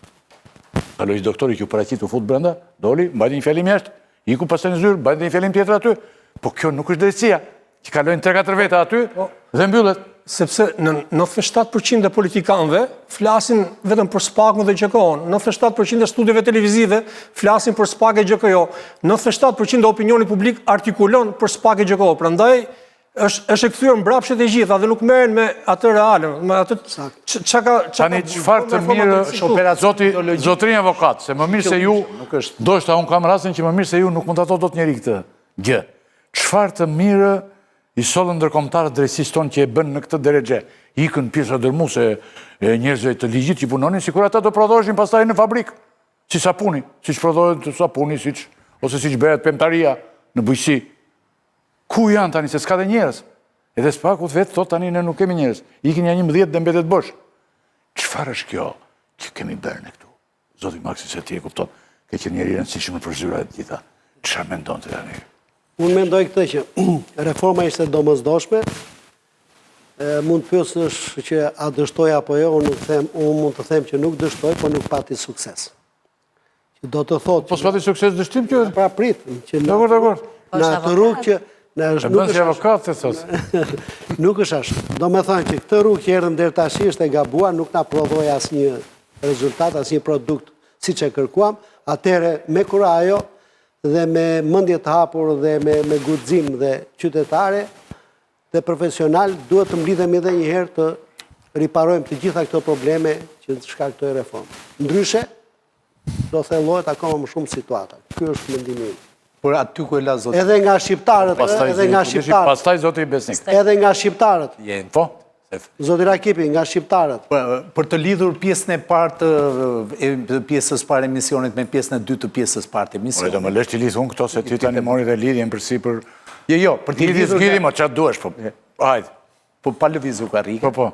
kaloj doktori që u paraqit u fut brenda, doli, mbajti një fjalim jashtë, iku pastaj në zyrë, mbajti një fjalim tjetër aty, po kjo nuk është drejtësia, që kalojnë 3-4 veta aty dhe mbyllet. sepse në 97% e politikanëve flasin vetëm për SPAK-un dhe GKO-n, 97% e studieve televizive flasin për SPAK e GKO, 97% e opinionit publik artikulon për SPAK e GKO. Prandaj është e kthyer mbrapsht e gjitha dhe nuk merren me atë realen, me atë tani çfarë të mirë zotrin avokat, se më mirë se ju, ndoshta unë kam rastin që më mirë se ju nuk mund ta thotë dot njëri këtë gjë. Çfarë të mirë i sollën ndërkombëtarët drejtësisë tonë që e bën në këtë drejtë. Ikën pjesa dërmuese e njerëzve të ligjit që punonin, sikur ata do prodhoheshin pastaj në fabrikë, si sapuni, siç prodhohet sapuni, ose siç bëhet pemtaria në bujqësi. Ku janë tani se s'ka dhe njerëz? Edhe SPAK-u vetë thot tani ne nuk kemi njerëz. Ikin ja 11 dhe mbetet bosh. Çfarë është kjo që kemi bërë ne këtu? Zoti Maksi se ti e kupton, ke qenë njëri i rëndësishëm për zyrat e gjitha. Çfarë mendonte tani? Unë mendoj këtë që reforma ishte domosdoshme, mund të pyesësh që a dështoj apo jo, unë mund të them që nuk dështoj, por nuk pati sukses. Që do të thotë... Po s'pati sukses dështim që... Pra prit, që Dakor. në atë rrugë që... E bën si avokat, të thotë. Nuk është ashtu. Do me thënë që këtë rrugë që erdhëm deri tash ishte e gabuar, nuk na prodhoi asnjë rezultat, asnjë produkt siç e kërkuam, atëherë me kurajo dhe me mendje të hapur dhe me guxim dhe qytetare dhe profesional duhet të mblidhemi edhe një herë të riparojmë të gjitha këto probleme që shkaktoi reforma. Ndryshe do thellohet akoma më shumë situata. Ky është mendimi im. Por aty ku e la zoti. Edhe nga shqiptarët, pastaj zoti Besnik. Edhe nga shqiptarët. Po. Zoti Rakipi, nga shqiptarët. Për të lidhur pjesën e parë të pjesës parë emisionit me pjesën e dytë të pjesës parë të emisionit. Do më lësh të lidh unë këto se ti tani mori dhe lidhjen përsipër. Jo, për të lidhur zgjidhim çfarë duhesh, po. Hajde. Po pa lëvizur karrikë. Po.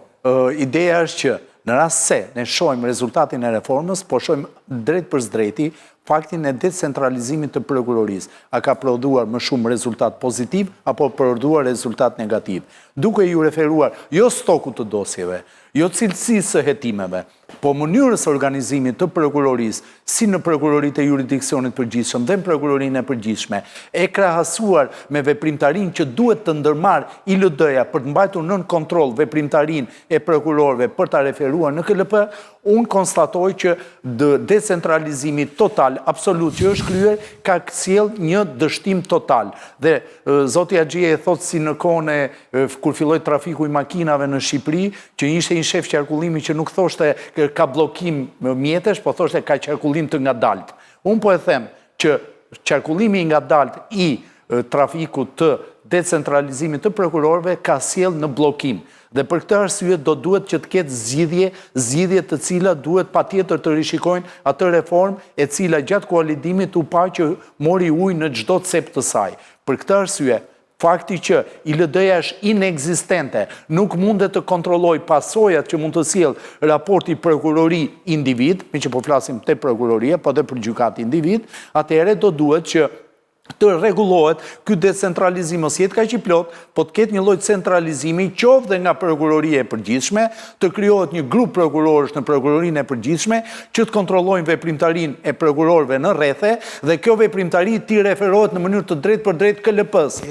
Ideja është që në rast se ne shohim rezultatin e reformës, po shohim drejt për drejti faktin e decentralizimit të prokurorisë. A ka prodhuar më shumë rezultat pozitiv, apo prodhuar rezultat negativ. Duke ju referuar, jo stoku të dosjeve, jo cilësisë së hetimeve, po mënyrës organizimit të prokurorisë, si në prokuroritë e jurisdiksionit përgjithshëm dhe në prokurorinë e përgjithshme, e krahasuar me veprimtarinë që duhet të ndërmarr ILD-ja për të mbajtur nën kontroll veprimtarinë e prokurorëve për ta referuar në KLP, unë konstatoj që decentralizimi total, absolut që është kryer, ka sjell një dështim total. Dhe zoti Axhia e thotë si në kohën e kur filloi trafiku i makinave në Shqipëri, që ishte një shef qarkullimi që nuk thoshte ka bllokim mjetesh, po thoshte ka qarkullim të ngadalt. Unë po e them që qarkullimi i ngadalt i trafikut të decentralizimit të prokurorëve ka sjell në bllokim. Dhe për këtë arsye do duhet që të ketë zgjidhje të cilat duhet patjetër të rishikojnë atë reformë e cila gjatë koalidimit u pa që mori ujë në çdo cep të saj. Për këtë arsye, fakti që ILD-ja është inekzistente, nuk mundet të kontrolloj pasojat që mund të sjell raporti prokurori-individ, me që po flasim te prokuroria, po dhe për gjykat individ, atëherë do duhet që të rregullohet ky decentralizim mos jetë kaq i plot, po të ketë një lloj centralizimi qoftë dhe nga prokuroria e përgjithshme, të krijohet një grup prokurorësh në prokurorinë e përgjithshme që të kontrollojnë veprimtarinë e prokurorëve në rrethe dhe kjo veprimtari ti referohet në mënyrë të drejtë për drejtë KLP-s.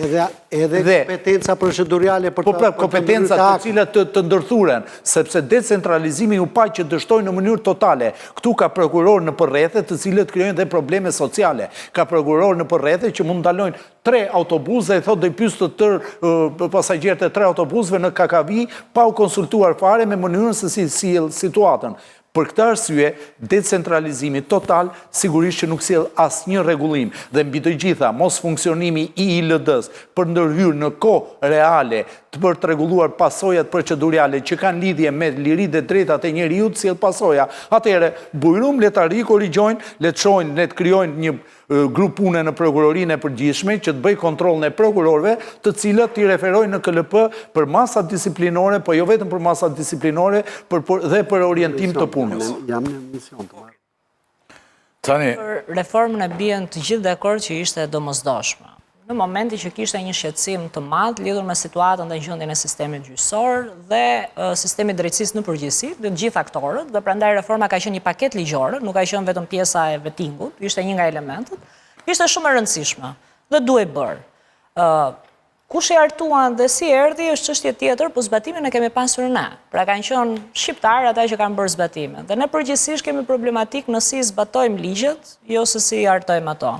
Edhe kompetenca procedurale për të kompetenca të cilat të ndërthuren, sepse decentralizimi u pa që dështojnë në mënyrë totale. Ktu ka prokuror në përrrethe të cilët krijojnë dhe probleme sociale. Ka prokuror në përrrethe që mund ndalojnë 3 autobusë dhe i thotë do i pyes të tërë pasagjerët e 3 autobusëve në Kakavi pa u konsultuar fare me mënyrën se si sjell situatën. Për këtë arsye, decentralizimi total sigurisht që nuk sjell asnjë rregullim dhe mbi të gjitha mos funksionimi i ILD-s për ndërhyrë në kohë reale për të rregulluar pasojat procedurale që kanë lidhje me liritë dhe drejtat e njerëzit sjell pasoja. Atëherë, bujrum le ta rikorrigjojnë, le të shojnë, le të krijojnë një grup pune në prokurorinë e përgjithshme që të bëj kontrollin e prokurorëve, të cilët i referojnë në KLP për masa disiplinore, po jo vetëm për masa disiplinore, dhe për orientim të punës. Jam në mision të marrë. Tani, Për reformën e bien të gjithë dakord që ishte domosdoshme. Në momenti që kishte një shqetësim të madh lidhur me situatën dhe gjendjen e sistemit gjyqësor dhe sistemit drejtësisë në përgjithësi, të gjithë aktorët, dhe prandaj reforma ka qenë një paketë ligjore, nuk ka qenë vetëm pjesa e vetingut, ishte një nga elementët, ishte shumë e rëndësishme dhe duhej bërë. Kush i artuan dhe si erdhi është çështje tjetër, po zbatimin e kemi pasur ne. Pra kanë qenë shqiptarë ata që kanë bërë zbatime. Dhe ne përgjithsisht kemi problematik në si zbatojmë ligjet, jo se si artojmë ato.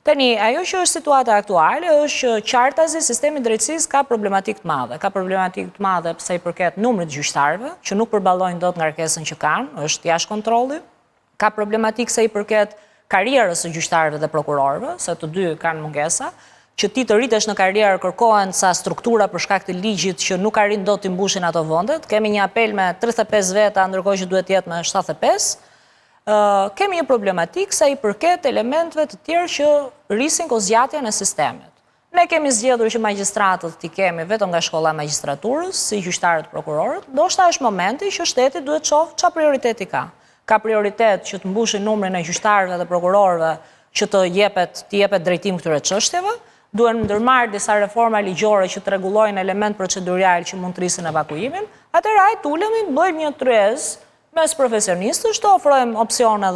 Tani, ajo që është situata aktuale është që qartazi sistemi drejtësisë ka problematik të madhe. Ka problematik të madhe pse i përket numrit gjyqtarëve, që nuk përballojnë dot ngarkesën që kanë, është jashtë kontrolli. Ka problematik se i përket karrierës së gjyqtarëve dhe prokurorëve, se të dy kanë mungesa. Që ti të rritesh në karrierë kërkohen sa struktura për shkak të ligjit që nuk arrin dot të mbushin ato vendet. Kemi një apel me 35 veta, ndërkohë që duhet jetë me 75. Kemi një problematik sa i përket elementeve të tjerë që rrisin kozgjatjen e sistemit. Ne kemi zgjedhur që magjistratët t'i kemi vetëm nga shkolla e magjistraturës, si gjyqtarët prokurorët, ndoshta është momenti që shteti duhet të shohë çfarë prioriteti ka. Ka prioritet që të mbushin numrin e gjyqtarëve dhe prokurorëve që të jepet drejtim këtyre çështjeve. Duhen ndërmarrë disa reforma ligjore që të rregullojnë element procedurial që mund të rrisin evakuimin, atëherë hajde ulemi, bëjmë një tryezë mes profesionistësh, të ofrojmë opsione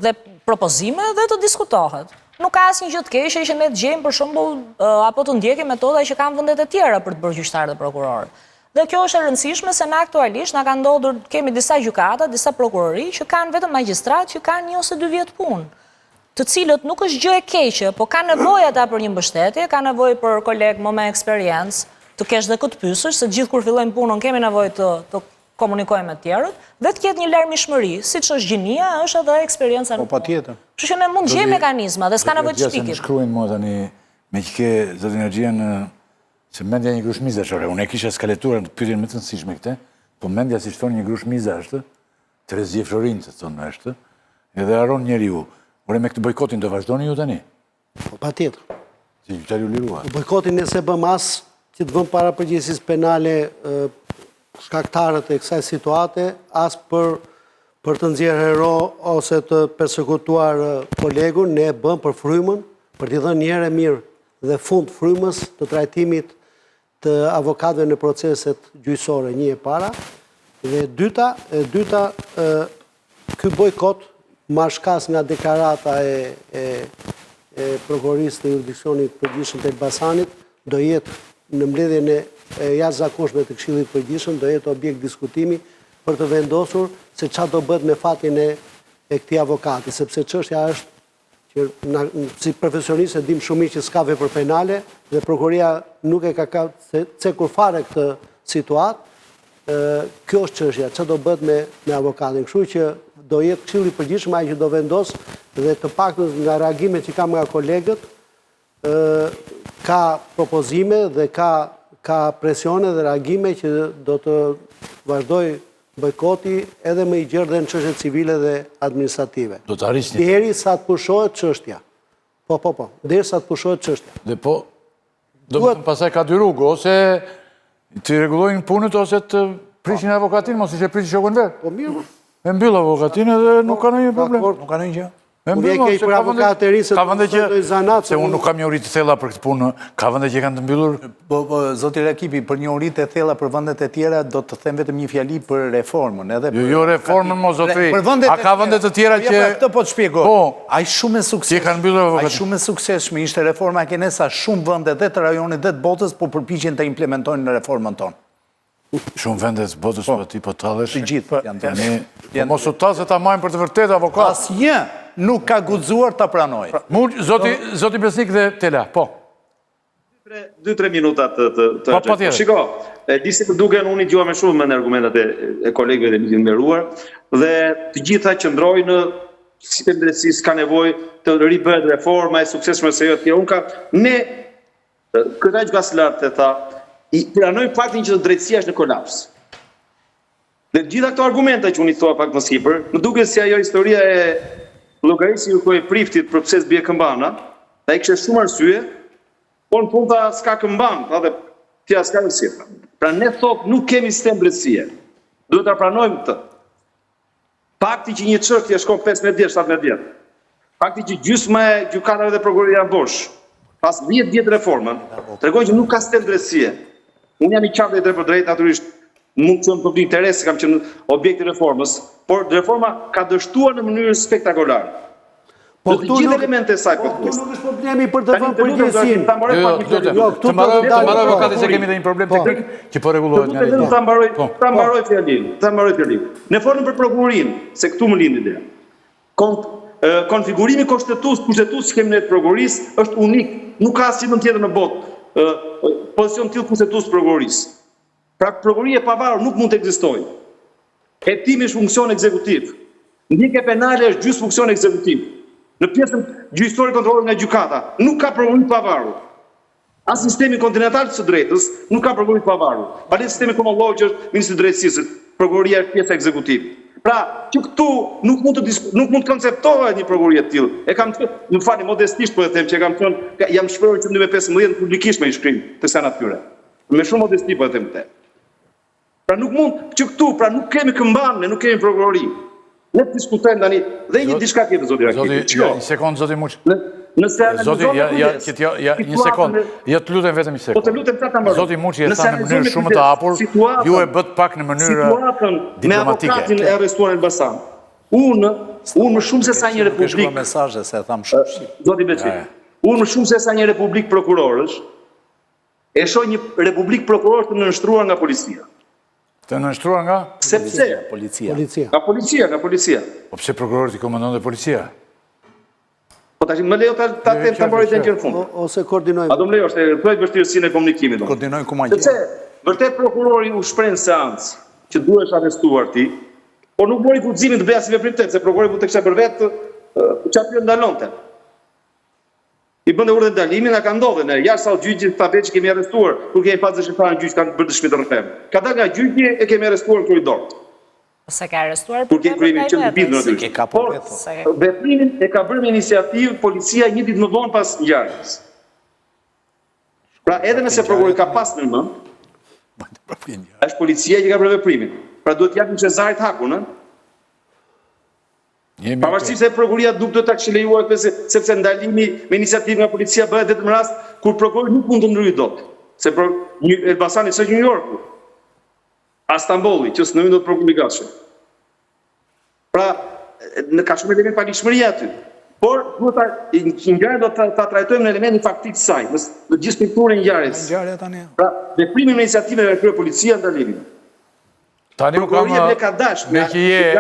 dhe propozime dhe të diskutohet. Nuk ka asnjë gjë të keqe që ne të gjejmë për shembull apo të ndjekim metoda që kanë vendet e tjera për të bërë gjyqtarë dhe prokurorë. Dhe kjo është e rëndësishme se na aktualisht na ka ndodhur, kemi disa gjykata, disa prokurori që kanë vetëm magjistratë që kanë 1 ose 2 vjet punë, të cilët nuk është gjë e keqe, po ka nevojë ata për një mbështetje, ka nevojë për kolegë më me eksperiencë, të kesh dhe këtë pyesësh, se gjithë kur fillojmë punën kemi nevojë të komunikojmë me të tjerët, dhe të ketë një larmishmëri, siç është gjinia, është edhe eksperjenca. Po patjetër. Kështu që ne mund gjejmë mekanizma dhe s'ka nevojë të shpikim. Gjë se shkruajnë mua tani me që ke zot energjian se mendja një grush mizash, unë e kisha skaletuar të pyetjen më të rëndësishme këtë, po mendja si thon një grush miza është, Terezi Florinca thonë është, edhe haron njeriu. Ore me këtë bojkotin do vazhdoni ju tani? Po patjetër. Si gjyqtari u lirua. Bojkotin nëse bëm as që të vëm para përgjegjësisë penale shkaktarët e kësaj situate, as për të nxjerrë hero ose të persekutuar kolegun, ne bëm për frymën, për t'i dhënë një herë mirë dhe fund frymës të trajtimit të avokatëve në proceset gjyqësore, një e para, dhe dyta, ky bojkot marrë shkas nga deklarata e prokurorisë të jurisdiksionit përgjithshëm të Elbasanit, do jetë në mbledhjen e jashtëzakonshme të Këshillit Përgjithshëm, do jetë objekt diskutimi për të vendosur se çfarë do bëhet me fatin e këtij avokati, sepse çështja është që si profesionistë dim shumë mirë që s'ka vepër penale dhe prokuroria nuk e ka cekur fare këtë situatë. Kjo është çështja, çfarë do bëhet me avokatin. Kështu që do jetë Këshilli i Përgjithshëm ai që do vendos dhe të paktën nga reagimet që kam nga kolegët, ka propozime dhe ka presione dhe reagime që do të vazhdoj bojkoti edhe më i gjerë dhe në çështje civile dhe administrative. Do të arrisni. Derisa të pushohet çështja. Po, derisa të pushohet çështja. Dhe po, do të pastaj ka dy rrugë, ose të rregullojnë punët ose të prishin avokatin, mos ishte prish shokun vet. Po mirë. E mbyll avokatin edhe nuk ka ndonjë problem. Nuk ka ndonjë gjë. Unë e kej për avokatë e rinë se të të zanat. Se unë nuk kam një uri të thella për këtë punë, ka vende që kanë të mbyllur. Po, zoti Rakipi, për një uri të thella për vendet e tjera, do të them vetëm një fjali për reformën. Jo reformën, mo zotri. A ka vende të tjera që... Këtë po të shpjegoj. Ai shumë e suksesshëm. Si kanë mbyllur avokatin? Ai shumë e suksesshëm ishte reforma e Kenesa, shumë vende dhe të rajonit dhe të botës, po përpiqen të implementojnë në reformën tonë. Shumë vendet të botës po ti po tallesh. Të gjithë janë të. Mos u tallë se ta marrin për të vërtetë avokat. Asnjë nuk ka guxuar ta pranoj. Zoti Besnik dhe Tela, po. 2-3 minuta të shiko, disi të duken unë i gjua me shumë me argumentat e kolegëve dhe një nderuar, dhe të gjitha qëndrojnë në sistem drejtësisë ka nevojë të ribëhet reforma e suksesshme se jo të unë ka ne këta që lartë e tha i pranoj faktin që drejtësia është në kolaps. Dhe gjitha këto argumenta që unë i thua pak më sipër, më duket si ajo historia e llogarisë që e priftit për pse s'bie këmbana, ai kishte shumë arsye, por në fund s'ka këmban, dhe tja s'ka arsye. Pra ne thot nuk kemi sistem drejtësie. Duhet ta pranojmë këtë. Fakti që një çështje shkon 15 vjet, 17 vjet. Fakti që gjysma e gjykatave dhe prokuroria bosh, pas 10 vjet reformën, tregon që nuk ka sistem drejtësie. Unë jam i qartë drejt për drejt, natyrisht mund të qenë për interes, kam qenë objekti reformës, por reforma ka dështuar në mënyrë spektakolare. Të gjithë elemente e saj përgjithësisht. Nuk është problemi për të vënë përgjegjësinë. Të mbaroj avokati se kemi dhe një problem teknik që po rregullohet nga ligji. Ta mbaroj fjalin. Në folëm për prokurorinë, se këtu më lind ideja. Konfigurimi kushtetues që kemi ne të prokurorisë është unik, nuk ka asnjë tjetër në botë pozicion tillë kushtetues prokurorisë. Pra prokuroria e pavarur nuk mund të ekzistojë. Hetimi është funksion ekzekutiv. Ndjekja penale është gjysmë funksion ekzekutiv. Në pjesën gjyqësore kontrollohet nga gjykata, nuk ka prokurori të pavarur. As sistemi kontinental të së drejtës nuk ka prokurori të pavarur. Pale sistemi kombëtar që është Ministri i Drejtësisë, prokuroria është pjesa ekzekutive. Pra, që këtu nuk mund të konceptohet një prokurori e tillë. E kam thënë, më falni modestisht po e them që kam thënë, jam shprehur që në 2015 publikisht me një shkrim të kësaj natyre. Me shumë modesti po e them këtë. Pra nuk mund që këtu, pra nuk kemi këmbane, nuk kemi prokurori. Ne të diskutojmë tani dhe një diçka tjetër zoti Rakiti. Një sekond zoti Muç. Nëse zoti një sekond. Jo të lutem vetëm një sekond. Po të lutem ta mbaroj. Zoti Muç e tha në mënyrë shumë të hapur, ju e bët pak në mënyrë diplomatike. Me avokatin e arrestuar Elbasan. Unë më shumë se sa një republik. Shkruaj mesazhe se e tham shumë shqip. Zoti Beçi. Unë më shumë se sa një republik prokurorësh e shoh një republik prokurorësh të nënshtruar nga policia. Të nënshtruar nga? Sepse policia. Nga policia. Po pse prokurorët i komandon dhe policia? Po tash më lejo ta them ta mbaroj në fund. Ose koordinojmë. A do më lejosh të thuaj vështirësinë e komunikimit. Koordinojmë ku ma gjë. Sepse vërtet prokurori u shpreh në seancë që duhesh arrestuar ti, por nuk mori guximin të bëja si veprim tet, se prokurori mund të kishte për vetë çfarë ndalonte. I bënte urdhën ndalimin, na ka ndodhur ne jashtë sa gjyqi ta bëj që kemi arrestuar, kur kemi pasur dëshmitar në gjyq kanë bërë dëshmi të rrethëm. Ka dalë nga gjyqi e kemi arrestuar në korridor. Se ka arrestuar Kur ke krimi që në aty. Por veprimin e ka bërë me iniciativë policia një ditë më vonë pas ngjarjes. Pra edhe nëse prokurori ka pas në mend, është policia që ka bërë veprimin. Pra duhet t'japim Cezarit hakun, ëh? Pavarësisht se prokuroria nuk do ta këshillëjuar sepse ndalimi me iniciativë nga policia bëhet vetëm në rast kur prokurori nuk mund të ndryhej dot. Se Elbasani s'është New Yorku. A Stambolli, që s'në do të prokurori. Pra, në ka shumë element palishmëria aty. Por duhet ta ngjarje do ta trajtojmë në elementin faktik të saj, në gjithë strukturën e ngjarjes. Ngjarja tani. Pra, veprimin me iniciativën e kryer policia ndalimin. Tani u kam me që je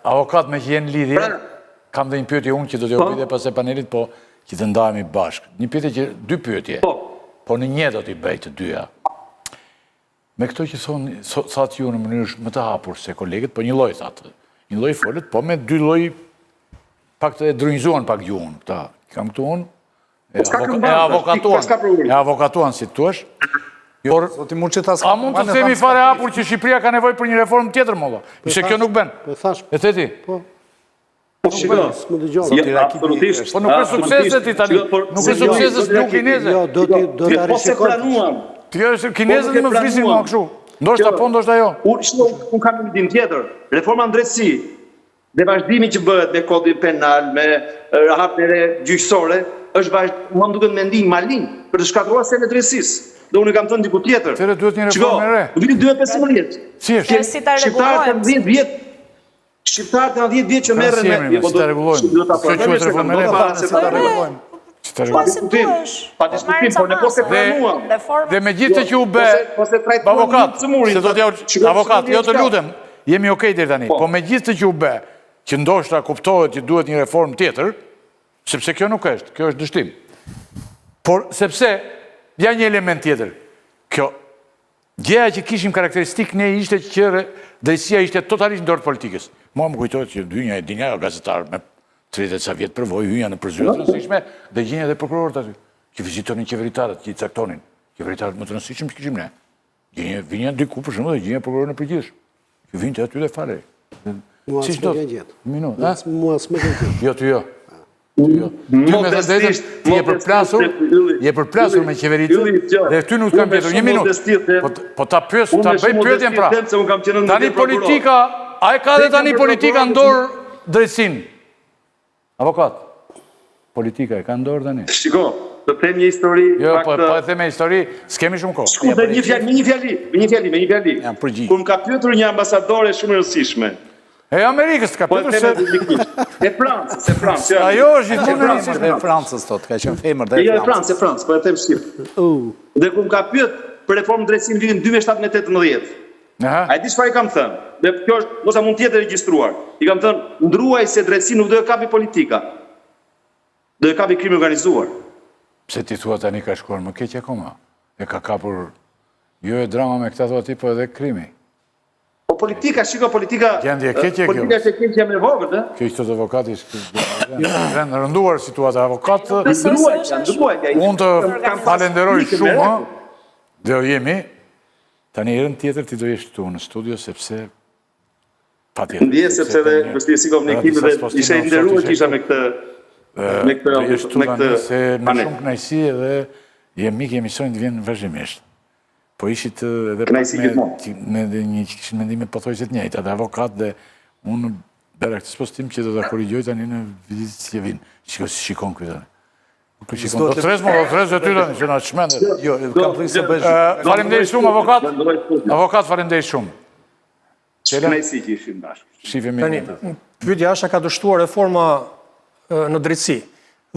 avokat me që je në lidhje, kam dhe një pyetje unë që do t'jo pyetje pas e panelit, po që të ndajemi bashkë. Një pyetje që dy pyetje, po në një do t'i bëj të dyja. Me këto që thatë ju në mënyrë më të hapur se kolegët, po një loj thatë, një loj folët, po me dy loj pak të drunjzuan pak gjuhën. Kam këtu unë, e avokatuan si të tuash, a mund të themi fare hapur që Shqipëria ka nevojë për një reformë tjetër, molla? Se kjo nuk bën. E theti? Po. Absolutisht. Po nuk është sukses ti tani. Nuk është sukses nuk kineze. Jo, do ta rishikoj. Ti është kinezët më flisin më kështu. Ndoshta po, ndoshta jo. Unë kam një mendim tjetër. Reforma drejtësi dhe vazhdimi që bëhet me kodin penal, me hapëre gjyqësore, është më duket mendim malin për të shkatruar sen e drejtësisë. Dhe unë kam thënë diku tjetër. Tere duhet një reformë e re. Në vitin 2015. Si është? Shqiptarët në 10 vjet. Shqiptarët në 10 vjet që merren me si ta rregullojmë. Kjo quhet reformë e re. Si ta rregullojmë. Pa diskutim, por ne po se pranuam. Dhe megjithëse që u bë avokat, se do t'ja avokat, jo të lutem. Jemi okay deri tani. Po megjithëse që u bë, që ndoshta kuptohet që duhet një reformë tjetër, sepse kjo nuk është, kjo është dështim. Por sepse ja një element tjetër. Kjo, gjëja që kishim karakteristik ne ishte që drejtësia ishte totalisht në dorë të politikës. Mua më kujtohet që hynja e dinja gazetar me 30 sa vjetë përvoj, hynja në përzyra të rëndësishme, dhe gjenja dhe prokurorët aty, që vizitonin qeveritarët, që i caktonin. Qeveritarët më të rëndësishme që kishim ne. Vinja diku për shumë dhe gjenja prokurorë në përgjithësh. Që vinë të aty dhe fare. Mua s'me ke gjithë. Mua s'me ke gjithë. Jo, të jo. Ti je përplasur me qeveritët dhe ty nuk kam pjetur. Një minut. Po ta bëj pyetjen pra. Tani politika, a e ka dhe tani politika ndorë drejtsin? Avokat, politika e ka ndorë tani? Shiko, të them një histori... Jo, po e them një histori, s'kemi shumë kohë. Shku dhe me një fjali. Kur më ka pyetur një ambasadore shumë e rëndësishme, E Amerikës ka Po e pëtur theme se... publikisht. E Francës, e Francës. Ajo është gjithmonë e rëndësishme. Dhe Francës tot, ka qenë femër dhe Jo, e Francës. Francës, po e them shqip. Dhe ku më ka pyet për reformën drejtësi në vitin 2017-18. A e di çfarë i kam thënë? Dhe kjo është, mosa mund të jetë regjistruar. I kam thënë, ndruaj se drejtësi nuk do e kapi politika. Do e kapi krimi organizuar. Pse ti thua tani ka shkuar më keq akoma? E ka kapur jo e drama me këta thua ti, po edhe krimi. Po politika, shiko politika... Gjendje keqe kjo. Politika është e keqja me vogët, e? Kjo që të avokati është rënduar situata avokatë. Unë të falenderoj shumë, dhe jemi, tani herën tjetër ti do jesh këtu në studio, sepse pa tjetër. Ndje, sepse dhe vështirësi komunikimi dhe ishe nderuar që isha me këtë se me shumë knajsi edhe jem mik i emisionit të vjen vazhdimisht. Po ishit edhe me një që kishin mendime pothuajse të njëjta, dhe avokat dhe unë bera këtë postim që do të korrigjoj tani në vitit që vinë. Shikon këtë tani. Do të trezmo e ty tani, që nga të shmendet. Jo, kam thënë se bësh... Faleminderit shumë, avokat. Avokat, faleminderit shumë. Knajsi që ishin bashkë. Shifemi. Pyetja është ka dështuar reforma në drejtësi.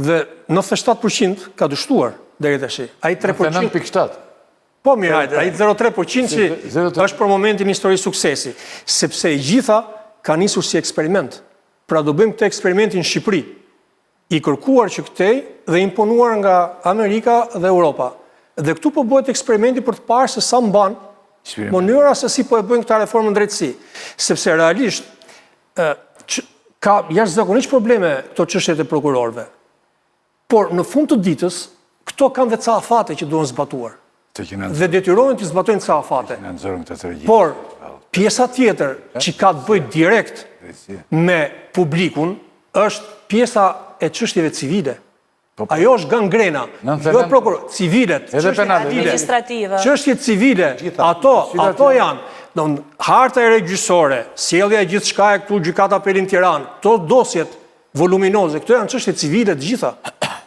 Dhe 97% ka dështuar deri tash. Ai 3%... 9.7. Po mirë, hajde, ai 0,3% që është për momentin histori suksesi, sepse i gjitha ka nisur si eksperiment. Pra do bëjmë këtë eksperimentin në Shqipëri, i kërkuar që këtej dhe imponuar nga Amerika dhe Europa. Dhe këtu po bëhet eksperimenti për të parë se sa mban mënyra se si po e bëjnë këta reformën drejtësi. Sepse realisht ka jashtëzakonisht probleme këto çështjet e prokurorëve. Por në fund të ditës, këto kanë dhe ca afate që duhen zbatuar. Dhe detyrohen të zbatojnë ca afate. Por, pjesa tjetër që ka të bëjë direkt me publikun është pjesa e çështjeve civile. Ajo është gangrena. Jo prokuror, civilet, çështjet civile, ato janë. Harta e regjysore, sjellja e gjithçka e këtu gjykata Apelin Tiranë, këto dosjet voluminoze, këto janë çështje civile të gjitha.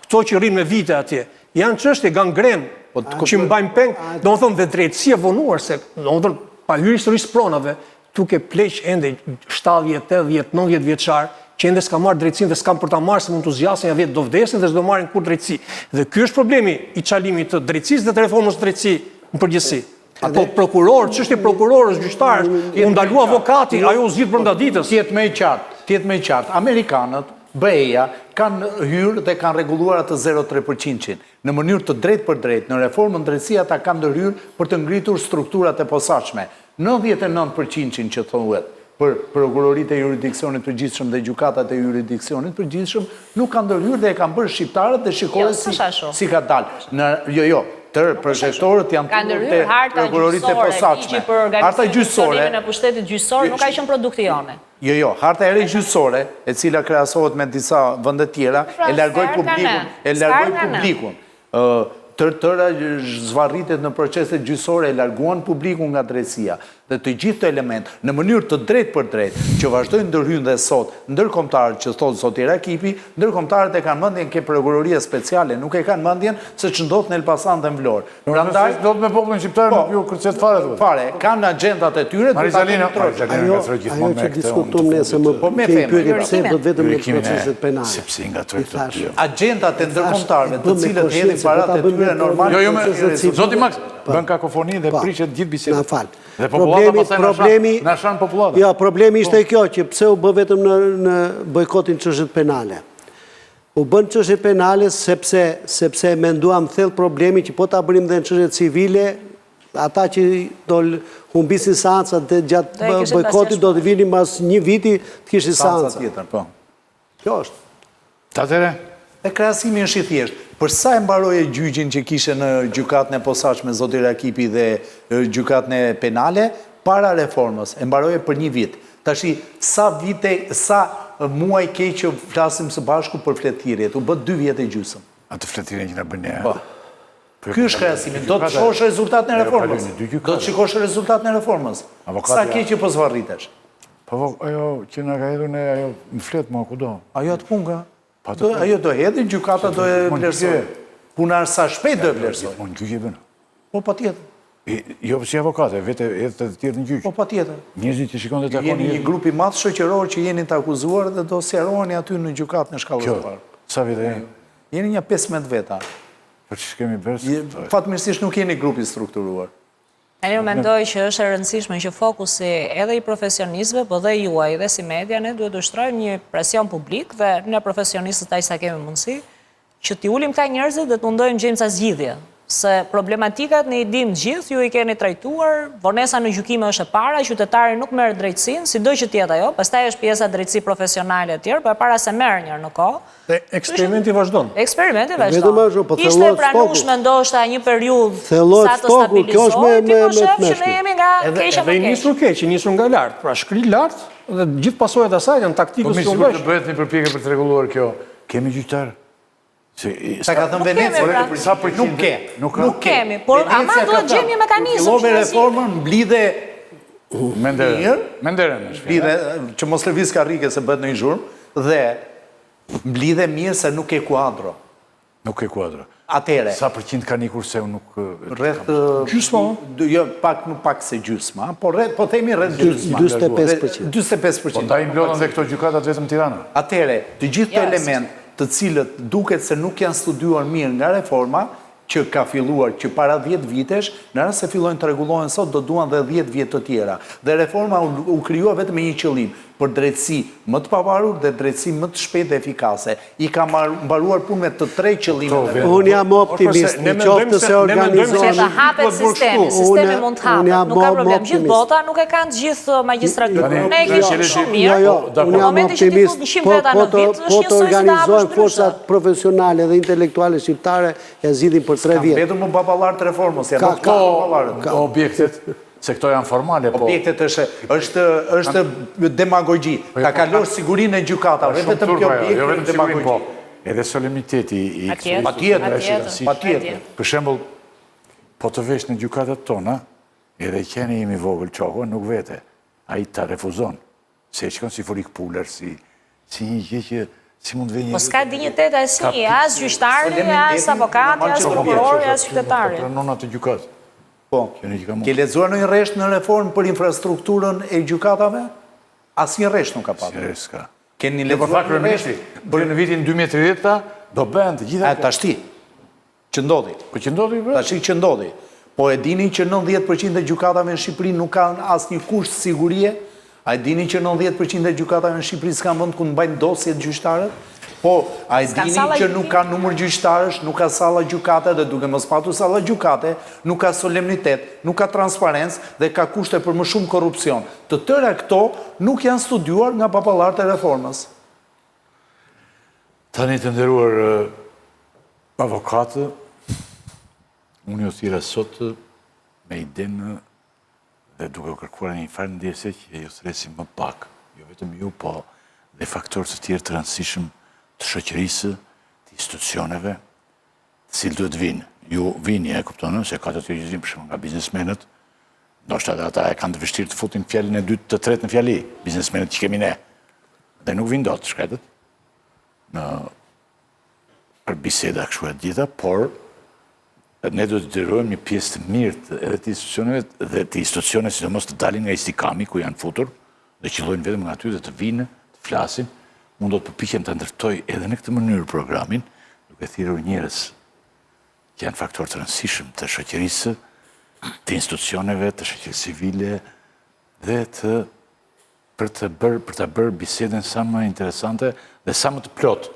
Këto që rrinë me vite atje, janë çështje gangren që mbajnë peng, do më thonë dhe drejtësia vonuar, se do më thonë, pa hyrë historisë pronave, tu ke pleq ende 70, 80, 90 vjeçar, që ende s'ka marrë drejtësin dhe s'kam për ta marrë se mund të zjasin ja vjetë do vdesin dhe s'do marrin kur drejtësi. Dhe ky është problemi i çalimit të drejtësisë dhe të reformës drejtësi në përgjithësi. Apo prokuror, çështje prokurorës, gjyqtarës, u ndalu avokati, ajo u zgjidh brenda ditës. Tjetë me qartë, Amerikanët, BE-ja, kanë hyrë dhe kanë reguluar atë 0,3%. Në mënyrë të drejt për drejt, në reformën drejtësi ata kanë ndërhyrë për të ngritur strukturat e posaçme. 99% që thuhet për prokuroritë e jurisdiksionit përgjithshëm dhe gjykatat e jurisdiksionit përgjithshëm nuk kanë ndërhyrë dhe e kanë bërë shqiptarët dhe shikojnë si ka dalë. Jo, tërë projektorët janë të prokuroritë e posaçme. Harta gjyqësore në pushtetit gjyqësor nuk ka qenë produkti jone. Jo, harta e regjyqësore, e cila krahasohet me disa vende tjera, e largoi publikun. Tëra zvarritet në proceset gjyqësore, e larguan publikun nga drejtësia. Dhe të gjithë të element, në mënyrë të drejt për drejt, që vazhdojnë ndërhyjnë dhe sot, ndërkombëtarët që thotë sot i Rakipi, ndërkombëtarët e kanë mendjen ke prokuroria speciale, nuk e kanë mendjen se ç'ndodh në Elbasan dhe në Vlorë. Prandaj do të me popullin shqiptar nuk ju kërcet fare. Fare, kanë agjendat e tyre. Marizalina ajo që diskutojmë ne se më pyetje pse do vetëm në proceset penale. Sepse ngatroj këtë. Agjendat e ndërkombëtarëve, të cilët hedhin paratë e tyre normale. Jo, zoti Max, bën kakofoni dhe prishet gjithë bisedën. Na fal. Dhe populata pastaj na shan popullatën. Jo, problemi ishte kjo që pse u bë vetëm në bojkotin çështjet penale. U bën çështje penale sepse menduam thellë problemi që po ta bënim dhe në çështjet civile, ata që do humbisin seancat dhe gjatë bojkotit do të vinin pas një viti të kishin seanca tjetër, po. Kjo është. Atëre, e krahasimi është i thjeshtë. Për sa e mbaroi gjyqin që kishe në gjykatën e posaçme zoti Rakipi dhe gjykatën e penale para reformës, e mbaroi për një vit. Tashi sa muaj keq që flasim së bashku për fletëthirrjet, u bë 2 vjet e gjysmë. Atë fletëthirrje që na bën ne. Po. Ky është krahasimi. Do të shikosh rezultatin e reformës. Do të shikosh rezultatin e reformës. Sa keq që po zvarritesh. Po ajo që na ka hedhur ne ajo në flet më kudo. Ajo atë punga. Ajo do hedhin, gjykata do e vlerësoj. Puna sa shpejt do e vlerësoj. Unë gjyqje bën. Po patjetër. Jo, si avokate, vete edhe të tjerë në gjyq. Po, pa tjetër. Njerëzit që shikon dhe takon Jeni një grupi matë shoqëror që jeni të akuzuar dhe do sjaroheni aty në gjukat në shkallës të parë. Sa vite jeni? Jeni një 15 veta. Për që shkemi bërë? Fatmirësisht nuk jeni grupi strukturuar. Unë mendoj që është e rëndësishme që fokusi edhe i profesionistëve, po dhe juaj dhe si media, ne duhet të ushtrojmë një presion publik dhe ne profesionistët taj sa kemi mundësi, që t'i ulim këta njerëzit dhe të mundojmë gjejmë ca zgjidhje. Se problematikat në i dim gjithë, ju i keni trajtuar, vonesa në gjykime është e para, qytetari nuk merë drejtsin, si do që tjetë ajo, pastaj është pjesa drejtësi profesionale e tjerë, për para se merë njërë në kohë. Dhe eksperimenti vazhdon. Eksperimenti vazhdon. Ishte pranueshme ndoshta një periudhë sa të stabilizohet, ti po shef që ne jemi nga keqja më keq. Edhe i nisur keq, i nisur nga lartë, pra shkri lartë, dhe gjithë pasojat asaj janë taktikës që të bëhet një përpjekje për të rregulluar kjo. Kemi gjyqtar? Sa ka thënë Venecë, nuk ke. Nuk kemi, por ama duhet gjejmë një mekanizëm. Fillove reformën, mblidhe Menderën. Që mos lëviz karrike se bëhet në një zhurmë, dhe mblidhe mirë se nuk ke kuadro. Nuk ke kuadro. Atere. Sa përqind ka nikur se unë nuk... Rreth... Gjysma? Jo, nuk pak se gjysma, po themi rreth gjysma. 25%. 25%. Po ta i mblodhën dhe këto gjykatat vetëm Tirana. Atere, të gjithë të element të cilët duket se nuk janë studiuar mirë nga reforma, që ka filluar që para 10 vitesh, në rrasë se fillojnë të regulohen sot, do duan dhe 10 vjetë të tjera. Dhe reforma u kryua vetëm me një qëllim, për drejtësi më të pavarur dhe drejtësi më të shpejt dhe efikase. I ka mbaruar punë me të 3 qëllime. Unë jam optimist, në qoftë se organizohen... Që të hapet sistemi mund të hapet, nuk ka problem. Gjithë bota nuk e kanë gjithë magistraturë. Ne e kishim shumë mirë, në momentin që ti fut 100 veta në vit, është një sojë të hapësh forcat profesionale dhe intelektuale shqiptare e zgjidhin për 3 vjetë. Vetëm më baballar të reformës, janë ka objektet, se këto janë formale, po... Objektet është demagogji, ka kalor sigurin e gjykatave, vetëm kjo objekt demagogji. Edhe solemniteti i... Patjetër. Për shembull, po të vesh në gjykatat tona, edhe qeni jemi vogël qohën, nuk vete. A i ta refuzon. Se e qëkon si furik puller, si një gjë që... Si mund vej një... Po s'ka dignitet asnjë, as gjyqtari, as avokati, as prokurori, as qytetari. Pranona të gjykat. Po, ke lexuar në një rresht në reformë për infrastrukturën e gjykatave? Asnjë rresht nuk ka pasur. Si rresht ka. Keni lexuar në rresht? Për në vitin 2030 do bëhen të gjitha... Tashti, që ndodhi. Po që ndodhi? Tashti që ndodhi. Po e dini që 90% e gjykatave në Shqipëri nuk kanë asnjë kusht sigurie? A e dini që 90% e gjykatave në Shqipëri s'kan vend ku mbajnë dosjet gjyqtarët? Po, a e dini që nuk ka numër gjyqtarësh, nuk ka salla gjykate, dhe duke mos patur salla gjykate, nuk ka solemnitet, nuk ka transparencë dhe ka kushte për më shumë korrupsion. Të tëra këto nuk janë studiuar nga papallarët e reformës. Tani të nderuar avokatë, unë jo thira sot me idenë dhe duke kërkuar një farë ndjese që jo thresim më pak, jo vetëm ju, po dhe faktorë të tjerë të rëndësishëm të shoqërisë, të institucioneve, të cilë duhet vinë. Ju vini, e kuptonë, se ka të të gjithim për shumë nga biznesmenët, ndoshta dhe ata e kanë të vështirë të futin fjallin e 2 të 3 në fjalli, biznesmenët që kemi ne. Dhe nuk vinë do të shkretët për biseda këshu e gjitha, por ne do të dërojmë një pjesë të mirë edhe të institucioneve dhe të institucioneve si të mos të dalin nga istikami ku janë futur dhe qëllojnë vetëm nga ty dhe të vinë, të flasin, mund do të përpiqen të ndërtoj edhe në këtë mënyrë programin, duke thirrur njerëz që janë faktor të rëndësishëm të shoqërisë, të institucioneve, të shoqërisë civile dhe për të bërë bisedën sa më interesante dhe sa më të plotë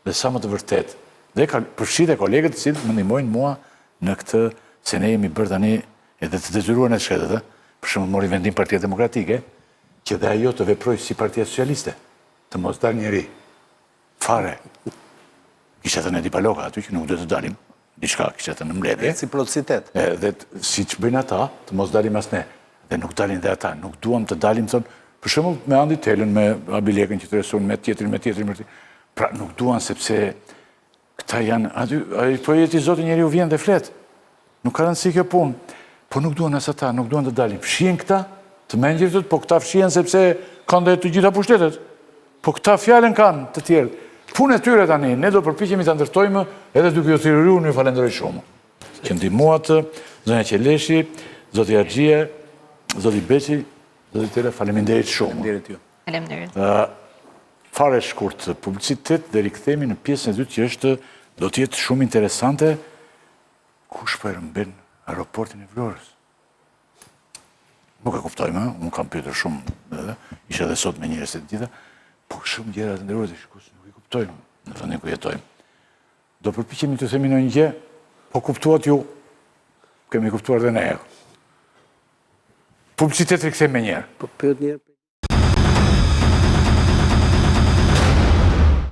dhe sa më të vërtet. Dhe përfshirë e kolegët të cilët më ndihmojnë mua në këtë, se ne jemi bërë tani edhe të detyruar në shkretet, për shembull mori vendim Partia Demokratike, që dhe ajo të veprojë si Partia Socialiste, të mos dal njeri fare. Kisha të në dipaloka aty që nuk duhet të dalim, diçka kisha të në mbledhje. Reciprocitet. Dhe si që bëjnë ata, të mos dalim as ne. Dhe nuk dalin dhe ata, nuk duam të dalim, thonë, për shembull me Andi Telën, me Abilekën që të resun, me tjetrin. Pra nuk duan sepse këta janë, po jeti zoti njeri u vjen dhe flet. Nuk ka rëndësi kjo punë. Po nuk duan as ata, nuk duan të dalim. Fshien këta, të mengjëritët, po këta fshien sepse kanë dhe të gjitha pushtetet. Po këta fjallën kanë të tjerë. Punë e tyre tani, ne do përpiqemi të ndërtojmë edhe duke ju thirrur, unë ju falenderoj shumë. Që ndihmuat Zonja Qeleshi, zoti Argjie, zoti Beqi, zoti Tele, faleminderit shumë. Faleminderit ju. Faleminderit. Fare shkurt publicitet dhe rikthemi në pjesën e dytë që është do të jetë shumë interesante. Kush po e rëmben aeroportin e Vlorës? Nuk e kuptojmë, unë kam pyetur shumë edhe, ishe edhe sot me njerëz të tjera, po shumë gjëra të nderuar të shikues nuk i kuptojmë në vendin ku jetojmë. Do përpiqemi të themi ndonjë gjë, po kuptuat ju, kemi kuptuar dhe ne. Publicitet rikthejmë me njerë. Po pyet njerë.